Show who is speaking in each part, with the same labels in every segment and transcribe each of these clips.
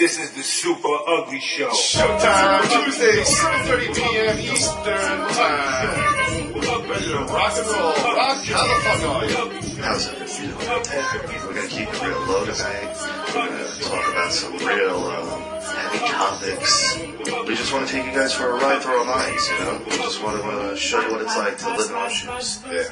Speaker 1: This is the Super Ugly Show.
Speaker 2: Showtime, Tuesday, 7:30 p.m. Eastern Time. Ready to rock and roll. Rock, how the fuck are you?
Speaker 3: How's it feeling? We're going to keep it real low tonight. We're going to talk about some real heavy topics. We just want to take you guys for a ride through our minds, you know? We just want to show you what it's like to live in our shoes.
Speaker 2: Yeah.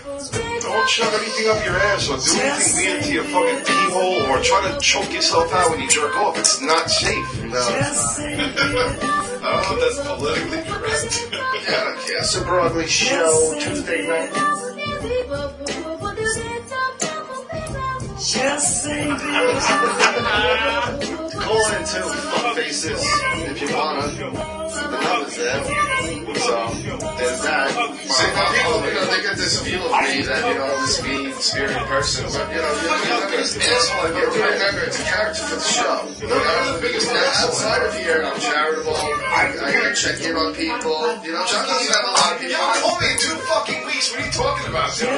Speaker 2: Don't shove anything up your ass or do anything weird to your fucking pee hole or try to choke yourself out when you jerk off. It's not safe.
Speaker 3: No, it's not.
Speaker 2: Oh, that's politically correct.
Speaker 3: Yeah, I don't care. Super Ugly Show, Tuesday night. Call in too, fuck faces, if you wanna. The number's there. So, there's that.
Speaker 2: See, now people, they get this view of me that, this mean-spirited person, but, you're this asshole. You remember, it's a character for the show. The biggest outside of here, I'm charitable. I check in on people. John doesn't have a lot of people. You told me in 2 fucking weeks. What are you talking about, dude?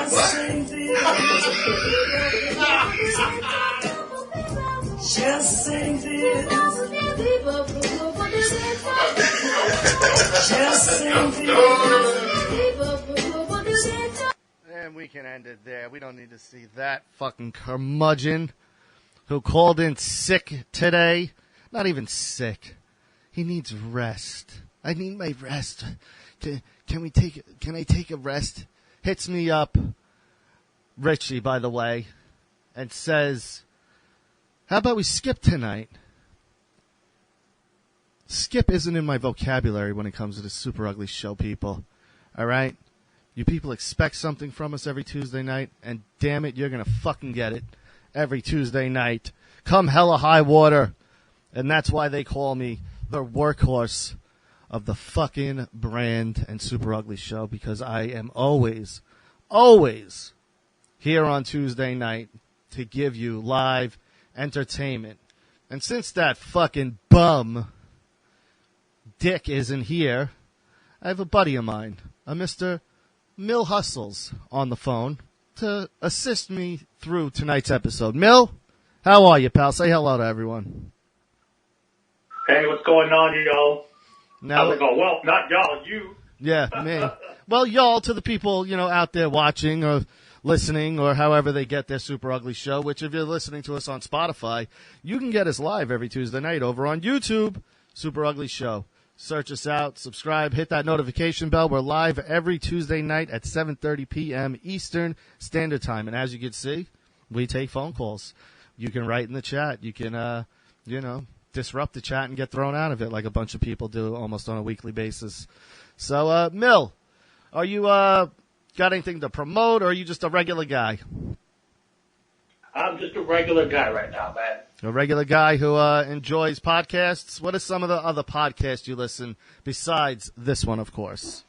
Speaker 4: Just say this.
Speaker 5: And we can end it there. We don't need to see that fucking curmudgeon who called in sick today. Not even sick. He needs rest. I need my rest. Can I take a rest? Hits me up, Richie, by the way, and says, how about we skip tonight? Skip isn't in my vocabulary when it comes to the Super Ugly Show, people. All right? You people expect something from us every Tuesday night, and damn it, you're going to fucking get it every Tuesday night. Come hella high water. And that's why they call me the workhorse of the fucking brand and Super Ugly Show, because I am always here on Tuesday night to give you live entertainment. And since that fucking bum Dick isn't here, I have a buddy of mine, a Mr. Mill Hustles, on the phone to assist me through tonight's episode. Mill, how are you, pal? Say hello to everyone.
Speaker 6: Hey, what's going on, y'all?
Speaker 5: Now,
Speaker 6: how's it going? Well, not y'all, you.
Speaker 5: Yeah, me. Well, y'all to the people, out there watching or listening or however they get their Super Ugly Show, which if you're listening to us on Spotify, you can get us live every Tuesday night over on YouTube, Super Ugly Show. Search us out, subscribe, hit that notification bell. We're live every Tuesday night at 7:30 p.m. Eastern Standard Time. And as you can see, we take phone calls. You can write in the chat. You can, disrupt the chat and get thrown out of it like a bunch of people do almost on a weekly basis. So, Mill, are you got anything to promote, or are you just a regular guy?
Speaker 6: I'm just a regular guy right now, man.
Speaker 5: A regular guy who enjoys podcasts. What are some of the other podcasts you listen besides this one, of course?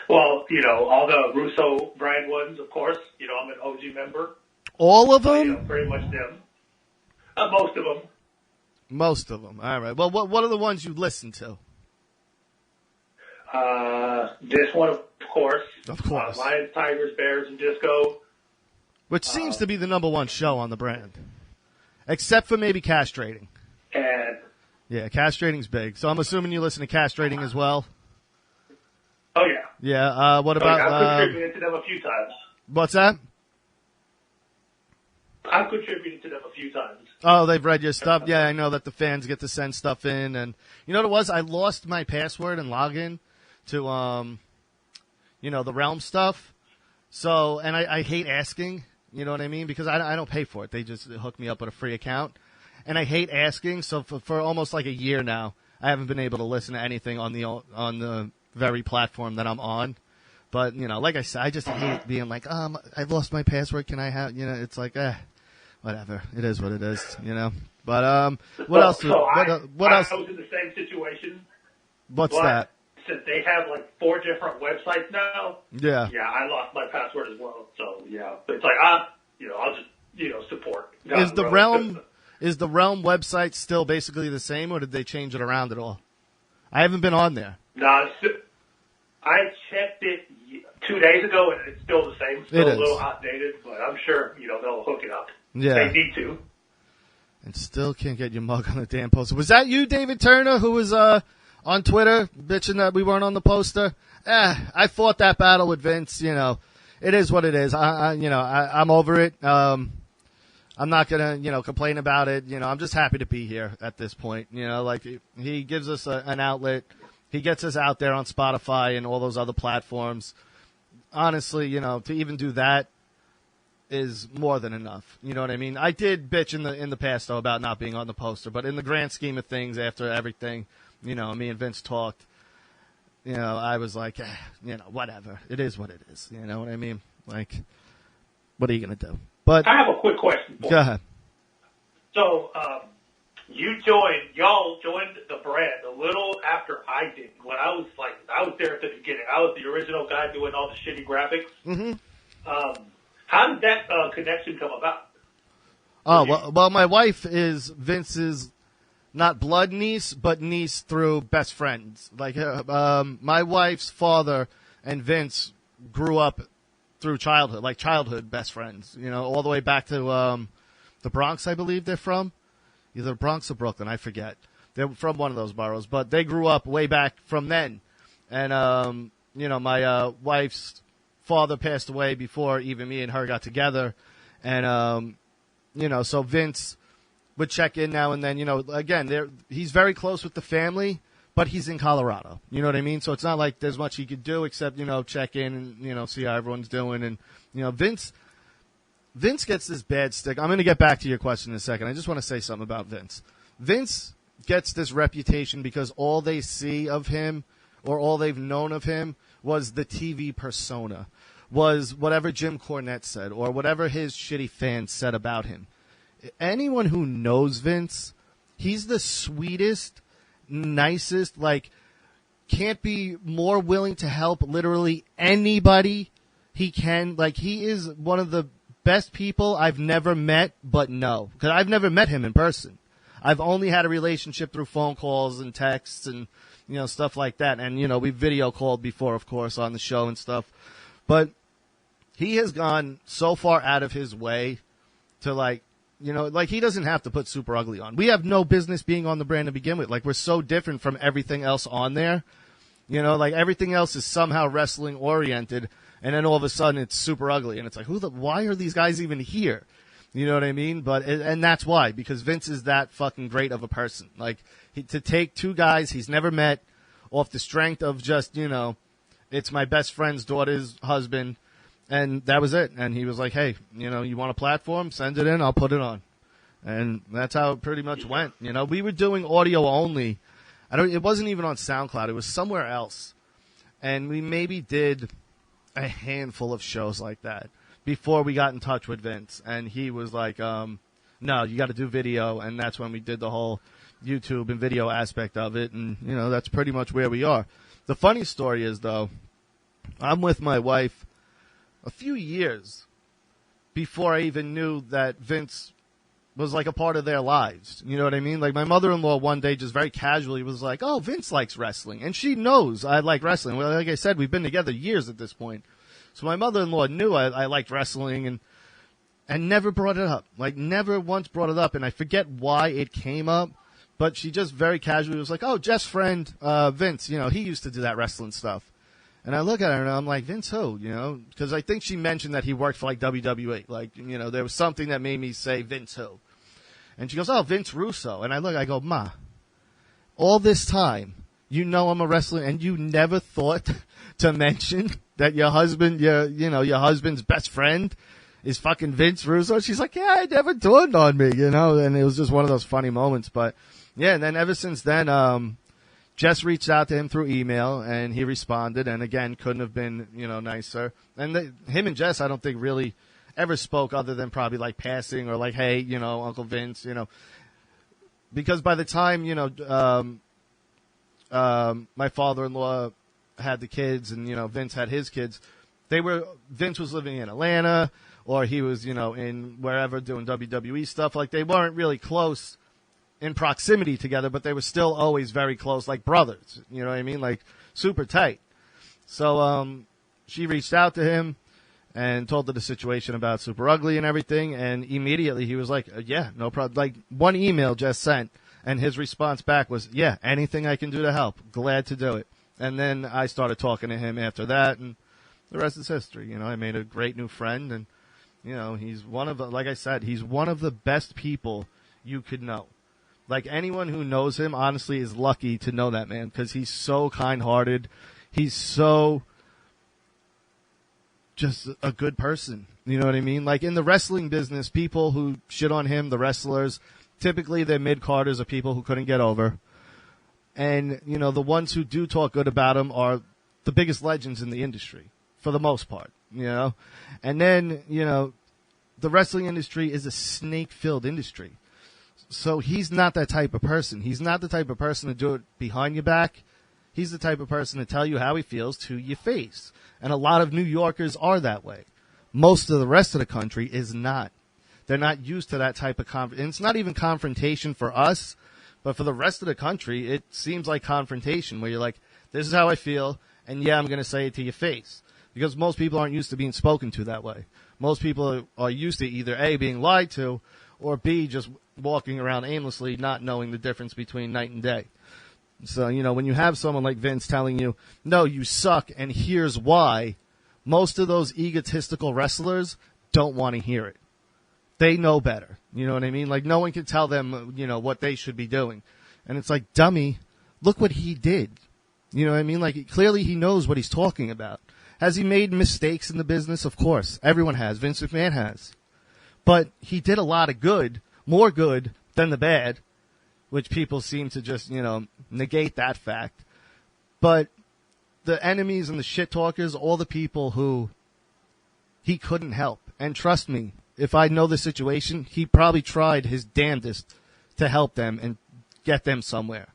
Speaker 6: Well, all the Russo brand ones, of course. I'm an OG member.
Speaker 5: All of them?
Speaker 6: Pretty much them. Most of them.
Speaker 5: Most of them. All right. Well, what are the ones you listen to?
Speaker 6: This one, of course.
Speaker 5: Of course.
Speaker 6: Lions, Tigers, Bears, and Disco.
Speaker 5: Which seems to be the number one show on the brand. Except for maybe castrating.
Speaker 6: And
Speaker 5: yeah, castrating's big. So I'm assuming you listen to castrating as well?
Speaker 6: Oh, yeah.
Speaker 5: Yeah. What about...
Speaker 6: I've contributed to them a few times.
Speaker 5: What's that?
Speaker 6: I've contributed to them a few times.
Speaker 5: Oh, they've read your stuff? Yeah, I know that the fans get to send stuff in. And you know what it was? I lost my password and login to, the Realm stuff. So, and I hate asking, you know what I mean? Because I don't pay for it. They just hook me up with a free account. And I hate asking. So for almost like a year now, I haven't been able to listen to anything on the very platform that I'm on. But, like I said, I just hate being like, I've lost my password. Can I have, it's like, whatever. It is what it is, But what else? What else?
Speaker 6: I was in the same situation.
Speaker 5: What's that?
Speaker 6: Since they have like 4 different websites now.
Speaker 5: Yeah.
Speaker 6: Yeah, I lost my password as well. So yeah, but it's like I'll just support.
Speaker 5: Is the Realm website still basically the same, or did they change it around at all? I haven't been on there.
Speaker 6: No, I checked it 2 days ago, and it's still the same. Still a little outdated, but I'm sure they'll hook it up.
Speaker 5: Yeah,
Speaker 6: they need to.
Speaker 5: And still can't get your mug on the damn poster. Was that you, David Turner, who was on Twitter bitching that we weren't on the poster? I fought that battle with Vince. You know, it is what it is. I'm over it. I'm not gonna, complain about it. I'm just happy to be here at this point. Like he gives us an outlet. He gets us out there on Spotify and all those other platforms. Honestly, to even do that is more than enough. You know what I mean? I did bitch in the past though about not being on the poster, but in the grand scheme of things, after everything, me and Vince talked. I was like, whatever. It is what it is. You know what I mean? Like, what are you gonna do? But
Speaker 6: I have a quick question for
Speaker 5: go
Speaker 6: you.
Speaker 5: ahead.
Speaker 6: So, y'all joined the brand a little after I did. When I was there at the beginning. I was the original guy doing all the shitty graphics.
Speaker 5: Mm-hmm.
Speaker 6: How did that connection come about?
Speaker 5: Oh, well, my wife is Vince's not blood niece, but niece through best friends. Like, my wife's father and Vince grew up through childhood, like childhood best friends, all the way back to the Bronx, I believe they're from. Either Bronx or Brooklyn, I forget. They're from one of those boroughs, but they grew up way back from then. And, my wife's father passed away before even me and her got together. And, so Vince would check in now and then, again, he's very close with the family, but he's in Colorado. You know what I mean? So it's not like there's much he could do except, check in and, see how everyone's doing. And, Vince gets this bad stick. I'm going to get back to your question in a second. I just want to say something about Vince. Vince gets this reputation because all they see of him or all they've known of him was the TV persona, was whatever Jim Cornette said or whatever his shitty fans said about him. Anyone who knows Vince, he's the sweetest, nicest, can't be more willing to help literally anybody he can. Like, he is one of the best people I've never met, but no. Because I've never met him in person. I've only had a relationship through phone calls and texts and, stuff like that. And, we video called before, of course, on the show and stuff. But he has gone so far out of his way to, he doesn't have to put Super Ugly on. We have no business being on the brand to begin with. Like, we're so different from everything else on there. Everything else is somehow wrestling oriented. And then all of a sudden it's Super Ugly. And it's like, why are these guys even here? You know what I mean? And that's why, because Vince is that fucking great of a person. Like, to take two guys he's never met off the strength of just, it's my best friend's daughter's husband. And that was it. And he was like, hey, you want a platform? Send it in. I'll put it on. And that's how it pretty much went. We were doing audio only. It wasn't even on SoundCloud. It was somewhere else. And we maybe did a handful of shows like that before we got in touch with Vince. And he was like, no, you got to do video. And that's when we did the whole YouTube and video aspect of it. And, that's pretty much where we are. The funny story is, though, I'm with my wife a few years before I even knew that Vince was like a part of their lives. You know what I mean? Like, my mother-in-law one day just very casually was like, oh, Vince likes wrestling. And she knows I like wrestling. Well, like I said, we've been together years at this point. So my mother-in-law knew I liked wrestling and never brought it up. Like, never once brought it up. And I forget why it came up, but she just very casually was like, oh, Jeff's friend, Vince, he used to do that wrestling stuff. And I look at her and I'm like, Vince who? Because I think she mentioned that he worked for WWE. Like, there was something that made me say Vince who. And she goes, oh, Vince Russo. And I go, Ma, all this time, I'm a wrestler, and you never thought to mention that your husband, your husband's best friend is fucking Vince Russo? She's like, yeah, it never dawned on me, and it was just one of those funny moments. But yeah, and then ever since then, Jess reached out to him through email, and he responded, and again, couldn't have been, nicer. And him and Jess, I don't think really ever spoke other than probably like passing or like, hey, Uncle Vince, because by the time, my father-in-law had the kids and, Vince had his kids, Vince was living in Atlanta or he was, in wherever doing WWE stuff. Like, they weren't really close in proximity together, but they were still always very close, like brothers. You know what I mean? Like, super tight. So, she reached out to him. and told her the situation about Super Ugly and everything, and immediately he was like, yeah, no problem. Like, one email just sent, and his response back was, yeah, anything I can do to help, glad to do it. And then I started talking to him after that, and the rest is history. You know, I made a great new friend, and, you know, he's one of the, like I said, he's one of the best people you could know. Like, anyone who knows him, honestly, is lucky to know that man, because he's so kind-hearted. He's so just a good person. You know what I mean? Like, in the wrestling business, people who shit on him, the wrestlers, typically their mid-carders are people who couldn't get over. And, you know, the ones who do talk good about him are the biggest legends in the industry, for the most part, you know? And then, you know, the wrestling industry is a snake-filled industry. So he's not that type of person. He's not the type of person to do it behind your back. He's the type of person to tell you how he feels to your face. And a lot of New Yorkers are that way. Most of the rest of the country is not. They're not used to that type of and it's not even confrontation for us, but for the rest of the country, it seems like confrontation, where you're like, this is how I feel, and yeah, I'm going to say it to your face. Because most people aren't used to being spoken to that way. Most people are used to either A, being lied to, or B, just walking around aimlessly, not knowing the difference between night and day. So, you know, when you have someone like Vince telling you, no, you suck, and here's why, most of those egotistical wrestlers don't want to hear it. They know better. You know what I mean? Like, no one can tell them, you know, what they should be doing. And it's like, dummy, look what he did. You know what I mean? Like, clearly he knows what he's talking about. Has he made mistakes in the business? Of course. Everyone has. Vince McMahon has. But he did a lot of good, more good than the bad, which people seem to just, you know, negate that fact. But the enemies and the shit talkers, all the people who he couldn't help. And trust me, if I know the situation, he probably tried his damnedest to help them and get them somewhere.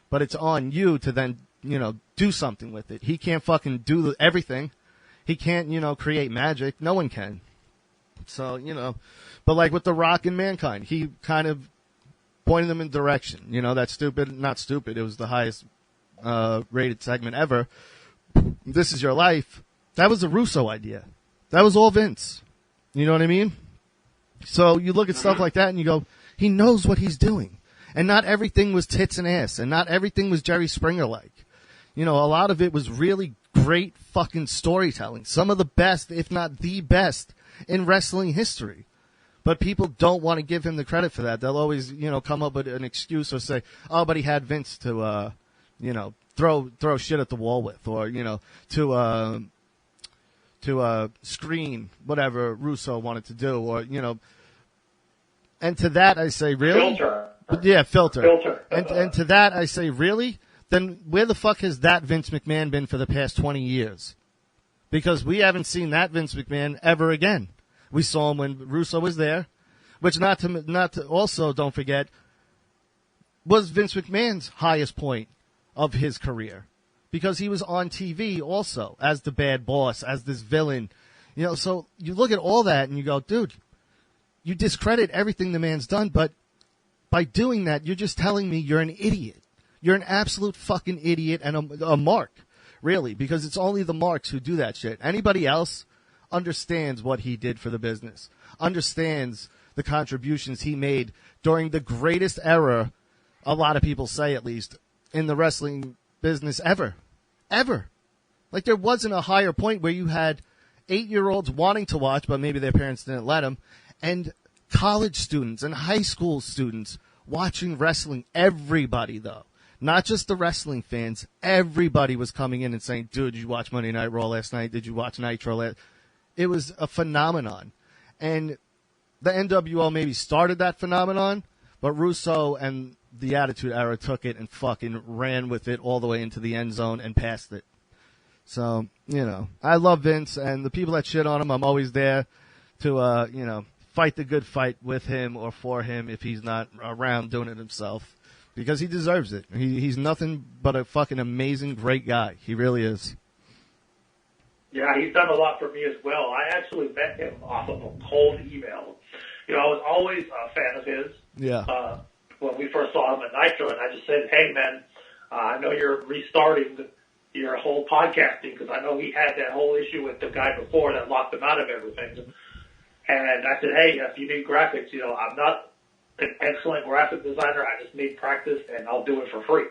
Speaker 5: But it's on you to then, you know, do something with it. He can't fucking do everything. He can't, you know, create magic. No one can. So, you know, but like with The Rock and Mankind, he kind of pointed them in direction. You know, that's stupid. Not stupid. It was the highest rated segment ever. This Is Your Life. That was a Russo idea. That was all Vince. You know what I mean? So you look at stuff like that and you go, he knows what he's doing. And not everything was tits and ass. And not everything was Jerry Springer-like. You know, a lot of it was really great fucking storytelling. Some of the best, if not the best, in wrestling history. But people don't want to give him the credit for that. They'll always, you know, come up with an excuse or say, oh, but he had Vince to, you know, throw shit at the wall with, or, you know, to screen whatever Russo wanted to do, or, you know. And to that I say, really? Filter. And to that I say, really? Then where the fuck has that Vince McMahon been for the past 20 years? Because we haven't seen that Vince McMahon ever again. We saw him when Russo was there, which not to also, don't forget, was Vince McMahon's highest point of his career. Because he was on TV also as the bad boss, as this villain. You know, so you look at all that and you go, dude, you discredit everything the man's done, but by doing that, you're just telling me you're an idiot. You're an absolute fucking idiot and a mark, really, because it's only the marks who do that shit. Anybody else understands what he did for the business, understands the contributions he made during the greatest era, a lot of people say at least, in the wrestling business ever. Like, there wasn't a higher point where you had 8-year-olds wanting to watch, but maybe their parents didn't let them, and college students and high school students watching wrestling. Everybody, though. Not just the wrestling fans. Everybody was coming in and saying, dude, did you watch Monday Night Raw last night? Did you watch Nitro? It was a phenomenon. And the NWO maybe started that phenomenon, but Russo and the Attitude Era took it and fucking ran with it all the way into the end zone and past it. So, you know, I love Vince, and the people that shit on him, I'm always there to, you know, fight the good fight with him or for him if he's not around doing it himself, because he deserves it. He's nothing but a fucking amazing, great guy. He really is.
Speaker 6: Yeah, he's done a lot for me as well. I actually met him off of a cold email. You know, I was always a fan of his.
Speaker 5: Yeah.
Speaker 6: When we first saw him at Nitro, and I just said, hey, man, I know you're restarting your whole podcasting, because I know he had that whole issue with the guy before that locked him out of everything. And I said, hey, if you need graphics, I'm not an excellent graphic designer. I just need practice, and I'll do it for free.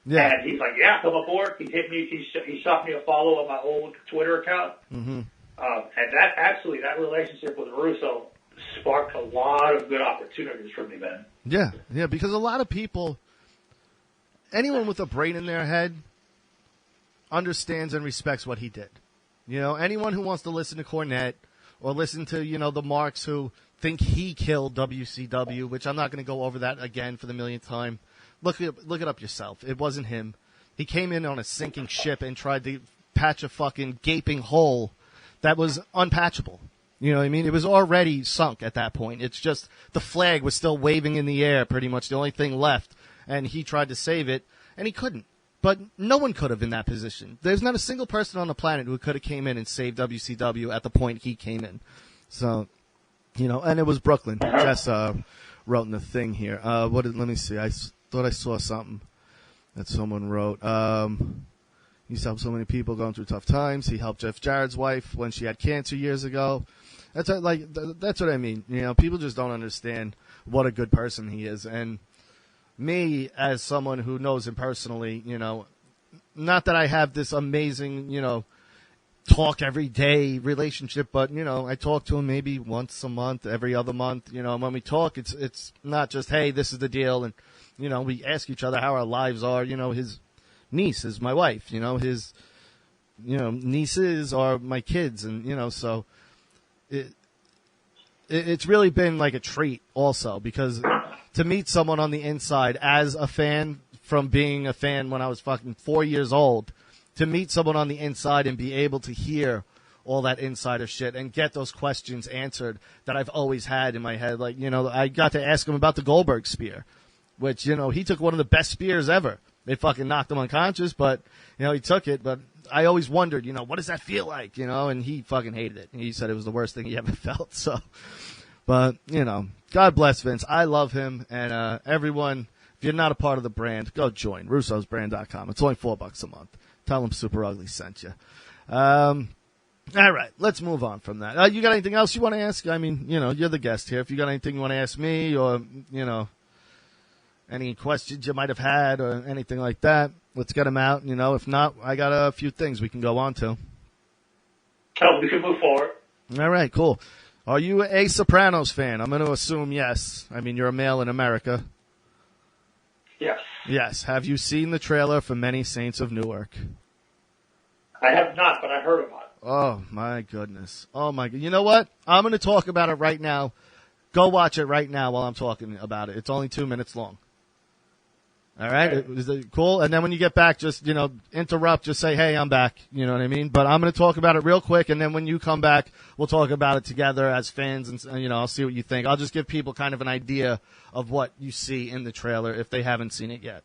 Speaker 5: Yeah.
Speaker 6: And he's like, yeah, come aboard. He hit me. He shot me a follow on my old Twitter account.
Speaker 5: Mm-hmm.
Speaker 6: And that relationship with Russo sparked a lot of good opportunities for me, man.
Speaker 5: Yeah, because a lot of people, anyone with a brain in their head, understands and respects what he did. Anyone who wants to listen to Cornette or listen to, the marks who think he killed WCW, which I'm not going to go over that again for the millionth time. Look it up yourself. It wasn't him. He came in on a sinking ship and tried to patch a fucking gaping hole that was unpatchable. You know what I mean? It was already sunk at that point. It's just the flag was still waving in the air, pretty much the only thing left, and he tried to save it, and he couldn't. But no one could have in that position. There's not a single person on the planet who could have came in and saved WCW at the point he came in. So, and it was Brooklyn. Jess wrote in the thing here. Let me see. I thought I saw something that someone wrote. He used to help so many people going through tough times. He helped Jeff Jarrett's wife when she had cancer years ago. That's what I mean. People just don't understand what a good person he is. And me, as someone who knows him personally, not that I have this amazing, talk every day relationship, but, I talk to him maybe once a month, every other month. And when we talk, it's not just, hey, this is the deal. And, we ask each other how our lives are. His niece is my wife, his, nieces are my kids. And, so it's really been like a treat also, because to meet someone on the inside as a fan, from being a fan when I was fucking 4 years old, to meet someone on the inside and be able to hear all that insider shit and get those questions answered that I've always had in my head. Like, I got to ask him about the Goldberg spear, which, he took one of the best spears ever. They fucking knocked him unconscious, but, he took it. But I always wondered, what does that feel like, and he fucking hated it. He said it was the worst thing he ever felt. So, but, God bless Vince. I love him. And everyone, if you're not a part of the brand, go join russosbrand.com. It's only $4 a month. Tell him Super Ugly sent you. All right, let's move on from that. You got anything else you want to ask? I mean, you're the guest here. If you got anything you want to ask me, or, any questions you might have had or anything like that, let's get them out. If not, I got a few things we can go on to.
Speaker 6: Oh, we can move forward.
Speaker 5: All right, cool. Are you a Sopranos fan? I'm going to assume yes. I mean, you're a male in America.
Speaker 6: Yes.
Speaker 5: Yes. Have you seen the trailer for Many Saints of Newark?
Speaker 6: I have not, but I heard about it.
Speaker 5: Oh, my goodness. Oh, my God. You know what? I'm going to talk about it right now. Go watch it right now while I'm talking about it. It's only 2 minutes long. All right?
Speaker 6: Okay.
Speaker 5: Is it cool? And then when you get back, just, interrupt. Just say, hey, I'm back. You know what I mean? But I'm going to talk about it real quick, and then when you come back, we'll talk about it together as fans, and, I'll see what you think. I'll just give people kind of an idea of what you see in the trailer if they haven't seen it yet.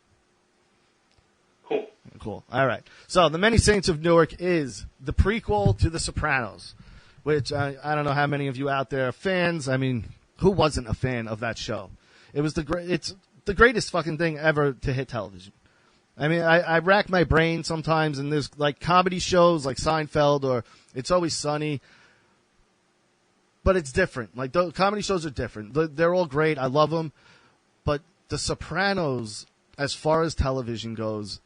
Speaker 5: Cool. All right. So, The Many Saints of Newark is the prequel to The Sopranos, which I don't know how many of you out there are fans. I mean, who wasn't a fan of that show? It's the greatest fucking thing ever to hit television. I mean, I rack my brain sometimes, and there's like comedy shows like Seinfeld or It's Always Sunny, but it's different. Like, the comedy shows are different. They're all great. I love them. But The Sopranos, as far as television goes,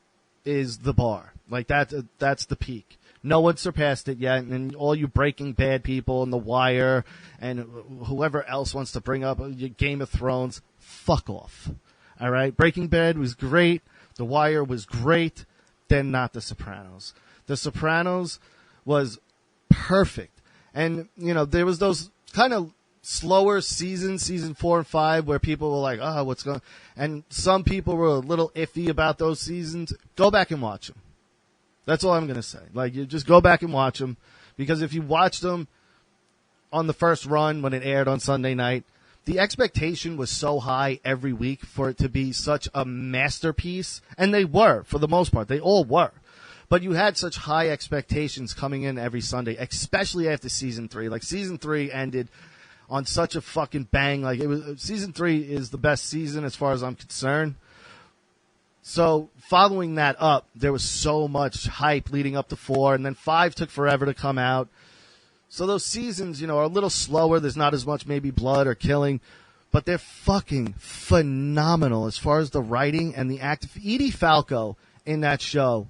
Speaker 5: is the bar. Like, that's the peak. No one surpassed it yet, and all you Breaking Bad people and The Wire and whoever else wants to bring up Game of Thrones, fuck off. All right? Breaking Bad was great. The Wire was great. Then not The Sopranos. The Sopranos was perfect. And, there was those kind of slower seasons, season 4 and 5, where people were like, oh, what's going on? And some people were a little iffy about those seasons. Go back and watch them. That's all I'm going to say. Like, you just go back and watch them, because if you watched them on the first run when it aired on Sunday night, the expectation was so high every week for it to be such a masterpiece, and they were, for the most part. They all were. But you had such high expectations coming in every Sunday, especially after season 3. Like, season 3 ended on such a fucking bang. Like, season 3 is the best season as far as I'm concerned. So following that up, there was so much hype leading up to 4, and then 5 took forever to come out. So those seasons, are a little slower. There's not as much maybe blood or killing, but they're fucking phenomenal as far as the writing and the acting. Edie Falco in that show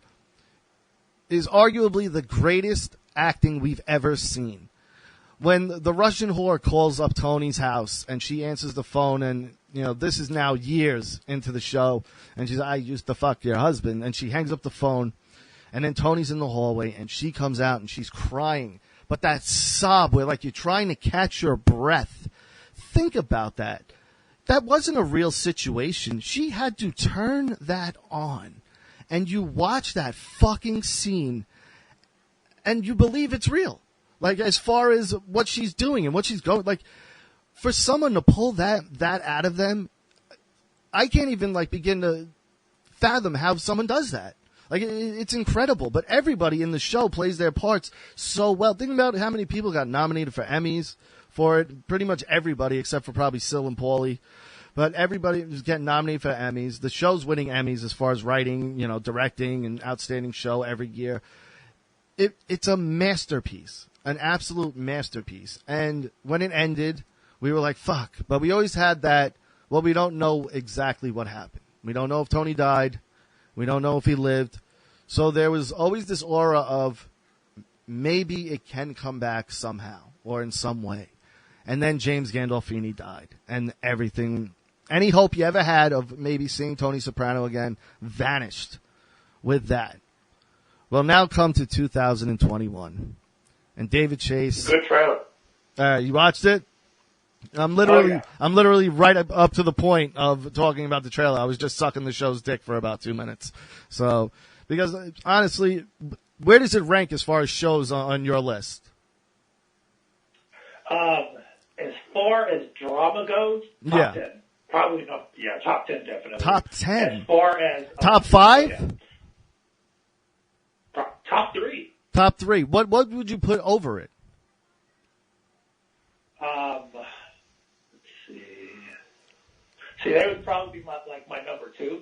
Speaker 5: is arguably the greatest acting we've ever seen. When the Russian whore calls up Tony's house and she answers the phone, and this is now years into the show, and she's, I used to fuck your husband, and she hangs up the phone, and then Tony's in the hallway, and she comes out and she's crying, but that sob where like you're trying to catch your breath. Think about that. That wasn't a real situation. She had to turn that on, and you watch that fucking scene, and you believe it's real. Like, as far as what she's doing and what she's going, like, for someone to pull that out of them, I can't even, like, begin to fathom how someone does that. Like, it's incredible. But everybody in the show plays their parts so well. Think about how many people got nominated for Emmys for it. Pretty much everybody, except for probably Sil and Paulie. But everybody was getting nominated for Emmys. The show's winning Emmys as far as writing, directing, and outstanding show every year. It's a masterpiece. An absolute masterpiece. And when it ended, we were like, fuck. But we always had that, well, we don't know exactly what happened. We don't know if Tony died. We don't know if he lived. So there was always this aura of maybe it can come back somehow or in some way. And then James Gandolfini died. And everything, any hope you ever had of maybe seeing Tony Soprano again vanished with that. Well, now come to 2021. And David Chase.
Speaker 6: Good trailer.
Speaker 5: You watched it? I'm literally right up to the point of talking about the trailer. I was just sucking the show's dick for about 2 minutes. So, because honestly, where does it rank as far as shows on your list?
Speaker 6: As far as drama goes, top 10. Probably not. Yeah, top 10 definitely.
Speaker 5: Top 10.
Speaker 6: As far as
Speaker 5: top 5?
Speaker 6: Yeah. Top 3.
Speaker 5: Top 3. What would you put over it?
Speaker 6: Let's see. See, that would probably be my number 2.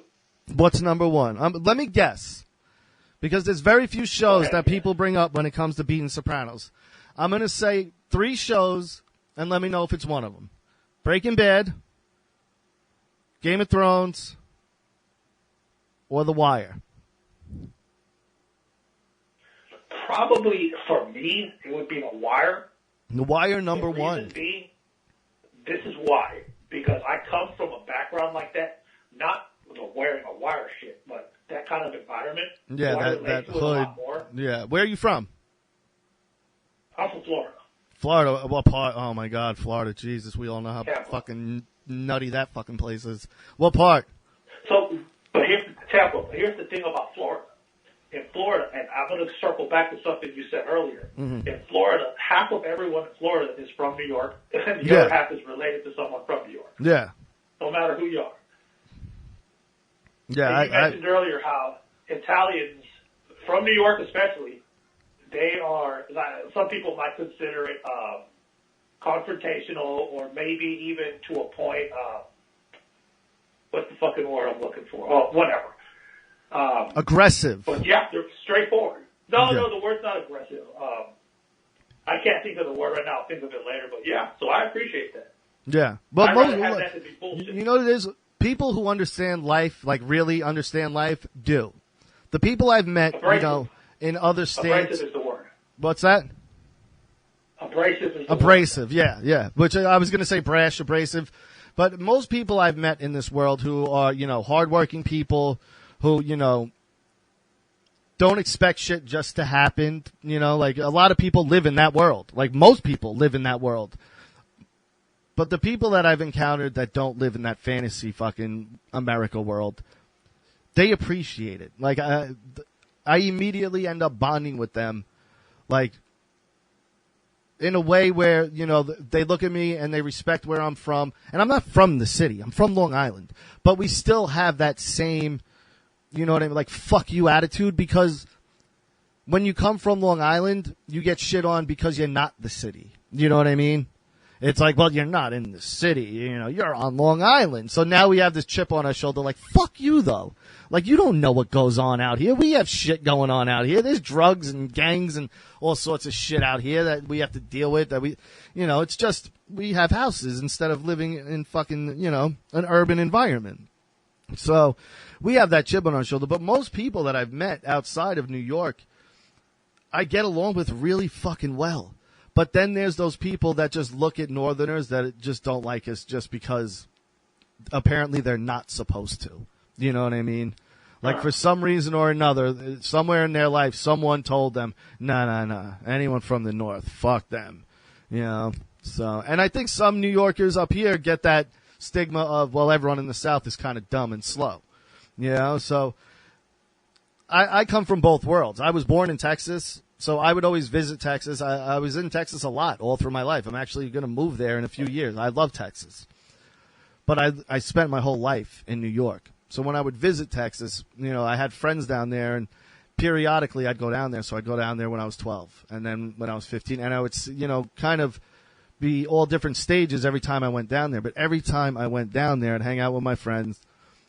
Speaker 5: What's number 1? Let me guess, because there's very few shows that people bring up when it comes to beating Sopranos. I'm going to say 3 shows, and let me know if it's one of them. Breaking Bad, Game of Thrones, or The Wire.
Speaker 6: Probably, for me, it would be The Wire.
Speaker 5: The Wire, number
Speaker 6: the
Speaker 5: 1.
Speaker 6: Reason being, this is why. Because I come from a background like that, not the wearing a wire shit, but that kind of environment.
Speaker 5: Yeah, that hood. Yeah. Where are you from?
Speaker 6: I'm from Florida.
Speaker 5: Florida? What part? Oh, my God, Florida. Jesus, we all know how
Speaker 6: Tampa.
Speaker 5: fucking nutty that fucking place is. What part?
Speaker 6: So, but here's the thing about Florida. In Florida, and I'm going to circle back to something you said earlier. Mm-hmm. In Florida, half of everyone in Florida is from New York, and the other half is related to someone from New York.
Speaker 5: Yeah.
Speaker 6: No matter who you are.
Speaker 5: Yeah,
Speaker 6: and you mentioned earlier how Italians, from New York especially, they are, some people might consider it confrontational, or maybe even to a point, what's the fucking word I'm looking for? Oh, whatever.
Speaker 5: Aggressive.
Speaker 6: But yeah, they're straightforward. No, the word's not aggressive. I can't think of the word right now. I'll think of it later. But yeah, so I appreciate that.
Speaker 5: Yeah. But
Speaker 6: that to be bullshit.
Speaker 5: You know what it is? People who understand life, like really understand life, do. The people I've met,
Speaker 6: abrasive.
Speaker 5: In other states.
Speaker 6: Abrasive is the word.
Speaker 5: What's that?
Speaker 6: Abrasive is the
Speaker 5: abrasive,
Speaker 6: word.
Speaker 5: yeah. Which I was going to say brash, abrasive. But most people I've met in this world who are, hardworking people, who, don't expect shit just to happen. Like a lot of people live in that world. Like most people live in that world. But the people that I've encountered that don't live in that fantasy fucking America world, they appreciate it. Like I immediately end up bonding with them, like in a way where, they look at me and they respect where I'm from. And I'm not from the city. I'm from Long Island. But we still have that same, like fuck you attitude, because when you come from Long Island, you get shit on because you're not the city. You know what I mean? It's like, well, you're not in the city, you know, you're on Long Island. So now we have this chip on our shoulder like, fuck you though. Like, you don't know what goes on out here. We have shit going on out here. There's drugs and gangs and all sorts of shit out here that we have to deal with, that we, you know, it's just, we have houses instead of living in fucking, you know, an urban environment. So we have that chip on our shoulder. But most people that I've met outside of New York, I get along with really fucking well. But then there's those people that just look at Northerners that just don't like us just because apparently they're not supposed to. You know what I mean? Like, for some reason or another, somewhere in their life, someone told them, no, anyone from the North, fuck them. You know? So, and I think some New Yorkers up here get that stigma of, well, everyone in the South is kind of dumb and slow. You know? So, I come from both worlds. I was born in Texas. So I would always visit Texas. I was in Texas a lot all through my life. I'm actually going to move there in a few years. I love Texas. But I spent my whole life in New York. So when I would visit Texas, you know, I had friends down there, and periodically I'd go down there. So I'd go down there when I was 12, and then when I was 15. And I would, you know, kind of be all different stages every time I went down there. But every time I went down there, I'd hang out with my friends.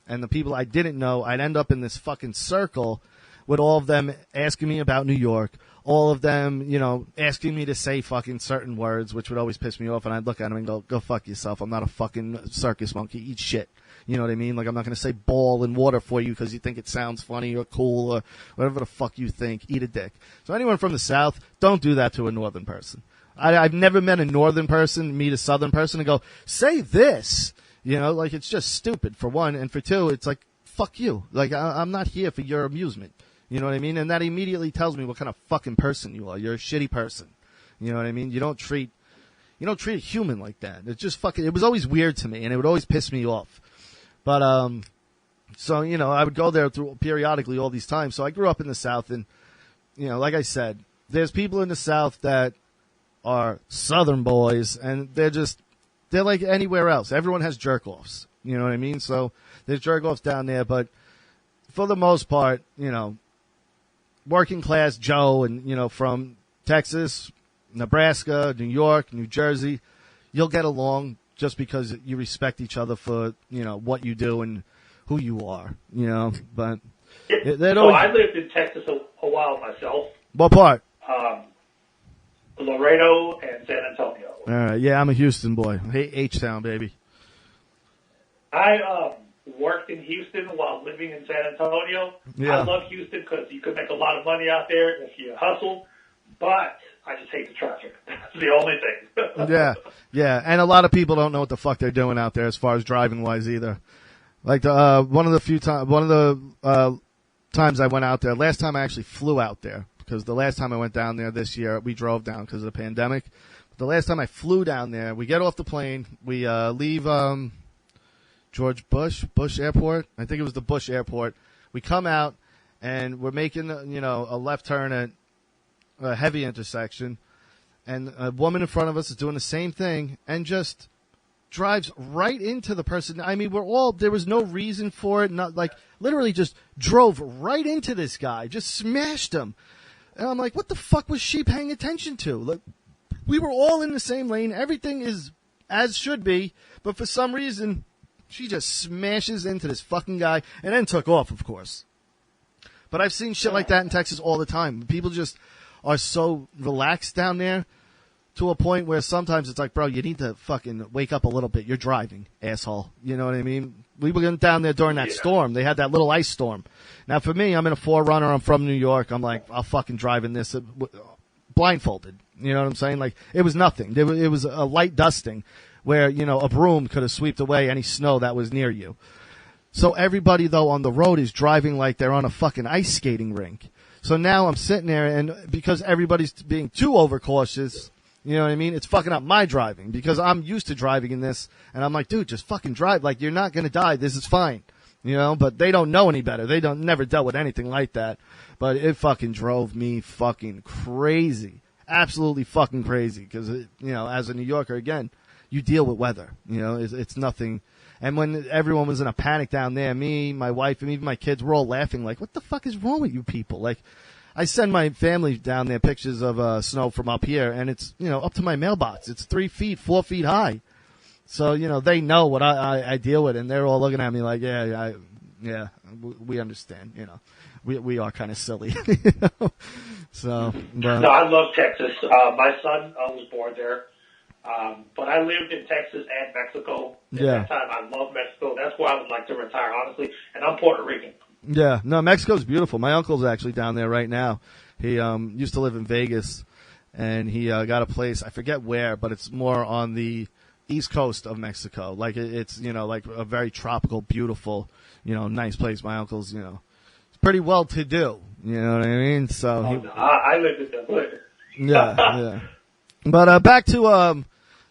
Speaker 5: And the people I didn't know, I'd end up in this fucking circle with all of them asking me about New York. All of them, you know, asking me to say fucking certain words, which would always piss me off. And I'd look at them and go fuck yourself. I'm not a fucking circus monkey. Eat shit. You know what I mean? Like, I'm not going to say ball and water for you because you think it sounds funny or cool or whatever the fuck you think. Eat a dick. So anyone from the South, don't do that to a Northern person. I've never met a Northern person meet a Southern person and go, say this. You know, like, it's just stupid, for one. And for two, it's like, fuck you. Like, I'm not here for your amusement. You know what I mean? And that immediately tells me what kind of fucking person you are. You're a shitty person. You know what I mean? You don't treat a human like that. It's just fucking, it was always weird to me, and it would always piss me off. But, so, you know, I would go there through periodically all these times. So I grew up in the South, and, you know, like I said, there's people in the South that are Southern boys, and they're like anywhere else. Everyone has jerk-offs. You know what I mean? So there's jerk-offs down there, but for the most part, you know, working class Joe, and, you know, from Texas, Nebraska, New York, New Jersey, you'll get along just because you respect each other for, you know, what you do and who you are, you know. But
Speaker 6: I lived in Texas a while myself.
Speaker 5: What part?
Speaker 6: Laredo and San Antonio.
Speaker 5: All right, yeah, I'm a Houston boy. Hey, H-Town, baby.
Speaker 6: I worked in Houston while living in San Antonio.
Speaker 5: Yeah.
Speaker 6: I love Houston because you could make a lot of money out there if you hustle, but I just hate the traffic. That's the only thing.
Speaker 5: yeah, and a lot of people don't know what the fuck they're doing out there as far as driving wise either. Like one of the times I went out there, last time I actually flew out there, because the last time I went down there this year, we drove down because of the pandemic. But the last time I flew down there, we get off the plane, we leave George Bush Airport. I think it was the Bush Airport. We come out, and we're making, you know, a left turn at a heavy intersection, and a woman in front of us is doing the same thing and just drives right into the person. I mean, there was no reason for it. Not like, literally just drove right into this guy, just smashed him. And I'm like, what the fuck was she paying attention to? Like, we were all in the same lane. Everything is as should be, but for some reason, she just smashes into this fucking guy and then took off, of course. But I've seen shit like that in Texas all the time. People just are so relaxed down there to a point where sometimes it's like, bro, you need to fucking wake up a little bit. You're driving, asshole. You know what I mean? We were down there during that storm. They had that little ice storm. Now, for me, I'm in a 4Runner. I'm from New York. I'm like, I'll fucking drive in this blindfolded. You know what I'm saying? Like, it was nothing. It was a light dusting where, you know, a broom could have swept away any snow that was near you. So everybody, though, on the road is driving like they're on a fucking ice skating rink. So now I'm sitting there, and because everybody's being too overcautious, you know what I mean? It's fucking up my driving because I'm used to driving in this, and I'm like, dude, just fucking drive. Like, you're not going to die. This is fine. You know, but they don't know any better. They never dealt with anything like that. But it fucking drove me fucking crazy. Absolutely fucking crazy. Because, you know, as a New Yorker, again, you deal with weather. You know, it's nothing. And when everyone was in a panic down there, me, my wife, and even my kids were all laughing like, what the fuck is wrong with you people? Like, I send my family down there pictures of snow from up here, and it's, up to my mailbox. It's 3 feet, 4 feet high. So, they know what I deal with, and they're all looking at me like, we understand, We are kind of silly, So, but,
Speaker 6: no, I love Texas. My son was born there. But I lived in Texas and Mexico. At that time, I love Mexico. That's where I would like to retire, honestly. And I'm Puerto Rican.
Speaker 5: Yeah, no, Mexico's beautiful. My uncle's actually down there right now. He used to live in Vegas, and he got a place, I forget where, but it's more on the east coast of Mexico. Like, it's, like a very tropical, beautiful, nice place. My uncle's, it's pretty well to do. You know what I mean? So
Speaker 6: I lived in the hood.
Speaker 5: Yeah. But back to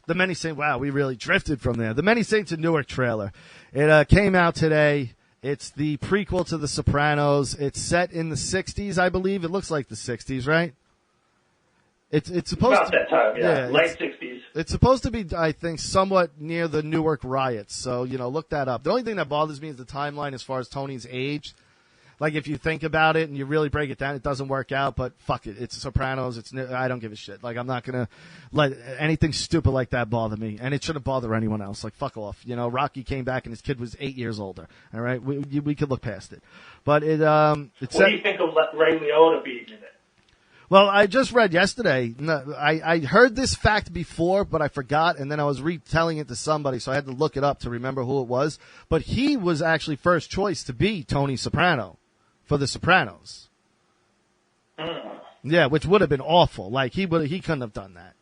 Speaker 5: the Many Saints. Wow, we really drifted from there. The Many Saints of Newark trailer. It came out today. It's the prequel to The Sopranos. It's set in the 60s, I believe. It looks like the 60s, right? It's supposed
Speaker 6: about
Speaker 5: to
Speaker 6: that time, yeah, late 60s.
Speaker 5: It's supposed to be, I think, somewhat near the Newark riots. So, look that up. The only thing that bothers me is the timeline as far as Tony's age. Like, if you think about it and you really break it down, it doesn't work out, but fuck it. It's Sopranos. I don't give a shit. Like, I'm not going to let anything stupid like that bother me, and it shouldn't bother anyone else. Like, fuck off. Rocky came back and his kid was 8 years older. All right? We could look past it. But what
Speaker 6: do you think of Ray Liotta being in it?
Speaker 5: Well, I just read yesterday. I heard this fact before, but I forgot, and then I was retelling it to somebody, so I had to look it up to remember who it was. But he was actually first choice to be Tony Soprano for The Sopranos. Yeah, which would have been awful. Like, he couldn't have done that.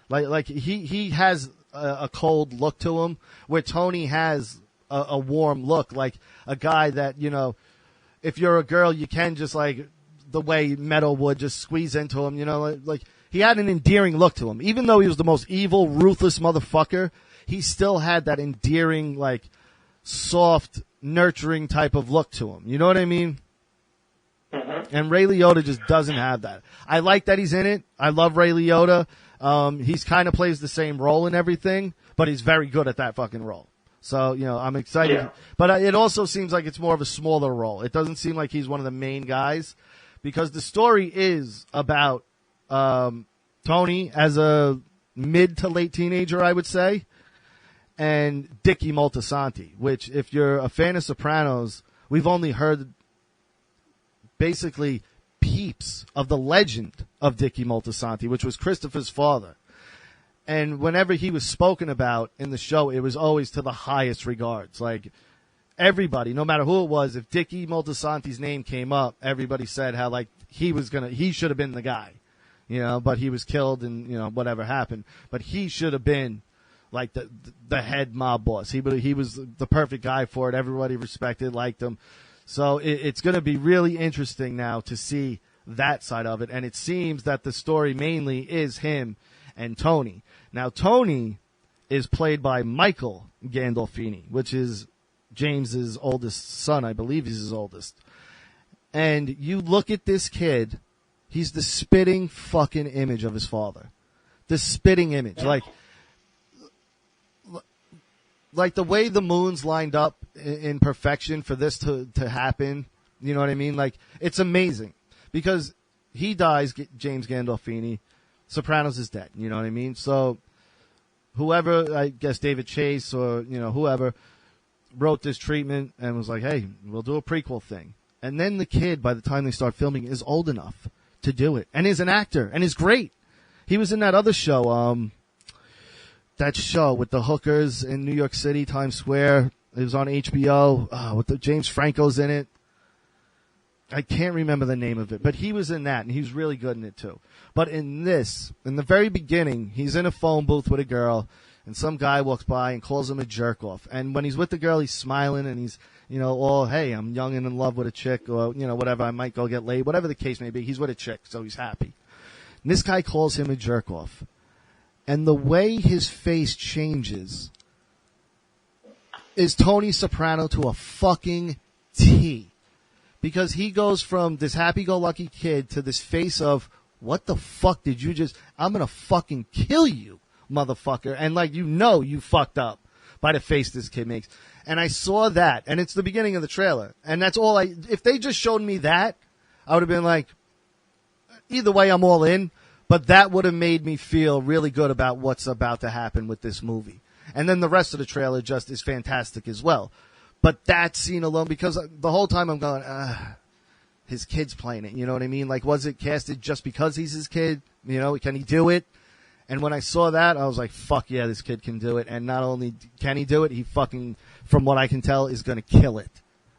Speaker 5: Like he has a cold look to him, where Tony has a warm look, like a guy that, if you're a girl, you can just, like, the way Metal would just squeeze into him, like he had an endearing look to him. Even though he was the most evil, ruthless motherfucker, he still had that endearing, like, soft, nurturing type of look to him. You know what I mean? And Ray Liotta just doesn't have that. I like that he's in it. I love Ray Liotta. He's kind of plays the same role and everything, but he's very good at that fucking role. So, I'm excited. Yeah. But it also seems like it's more of a smaller role. It doesn't seem like he's one of the main guys, because the story is about Tony as a mid to late teenager, I would say, and Dickie Moltisanti, which, if you're a fan of Sopranos, we've only heard basically peeps of the legend of Dickie Moltisanti, which was Christopher's father. And whenever he was spoken about in the show, it was always to the highest regards. Like, everybody, no matter who it was, if Dickie Moltisanti's name came up, everybody said how, like, he should have been the guy, but he was killed and, whatever happened. But he should have been, like, the head mob boss. He was the perfect guy for it. Everybody respected, liked him. So it's going to be really interesting now to see that side of it. And it seems that the story mainly is him and Tony. Now, Tony is played by Michael Gandolfini, which is James's oldest son. I believe he's his oldest. And you look at this kid, he's the spitting fucking image of his father. The spitting image. Like the way the moons lined up in perfection for this to happen, you know what I mean? Like, it's amazing. Because he dies, James Gandolfini, Sopranos is dead, you know what I mean? So whoever, I guess David Chase or, whoever, wrote this treatment and was like, hey, we'll do a prequel thing. And then the kid, by the time they start filming, is old enough to do it. And is an actor. And is great. He was in that other show, that show with the hookers in New York City, Times Square. It was on HBO. With the James Franco's in it. I can't remember the name of it, but he was in that, and he was really good in it too. But in this, in the very beginning, he's in a phone booth with a girl, and some guy walks by and calls him a jerk off. And when he's with the girl, he's smiling, and he's, hey, I'm young and in love with a chick, or, whatever, I might go get laid, whatever the case may be. He's with a chick, so he's happy. And this guy calls him a jerk off. And the way his face changes is Tony Soprano to a fucking T. Because he goes from this happy-go-lucky kid to this face of, what the fuck did you just... I'm going to fucking kill you, motherfucker. And, you fucked up by the face this kid makes. And I saw that, and it's the beginning of the trailer. And that's all if they just showed me that, I would have been like, either way, I'm all in. But that would have made me feel really good about what's about to happen with this movie. And then the rest of the trailer just is fantastic as well. But that scene alone, because the whole time I'm going, his kid's playing it. You know what I mean? Like, was it casted just because he's his kid? You know, can he do it? And when I saw that, I was like, fuck yeah, this kid can do it. And not only can he do it, he fucking, from what I can tell, is going to kill it.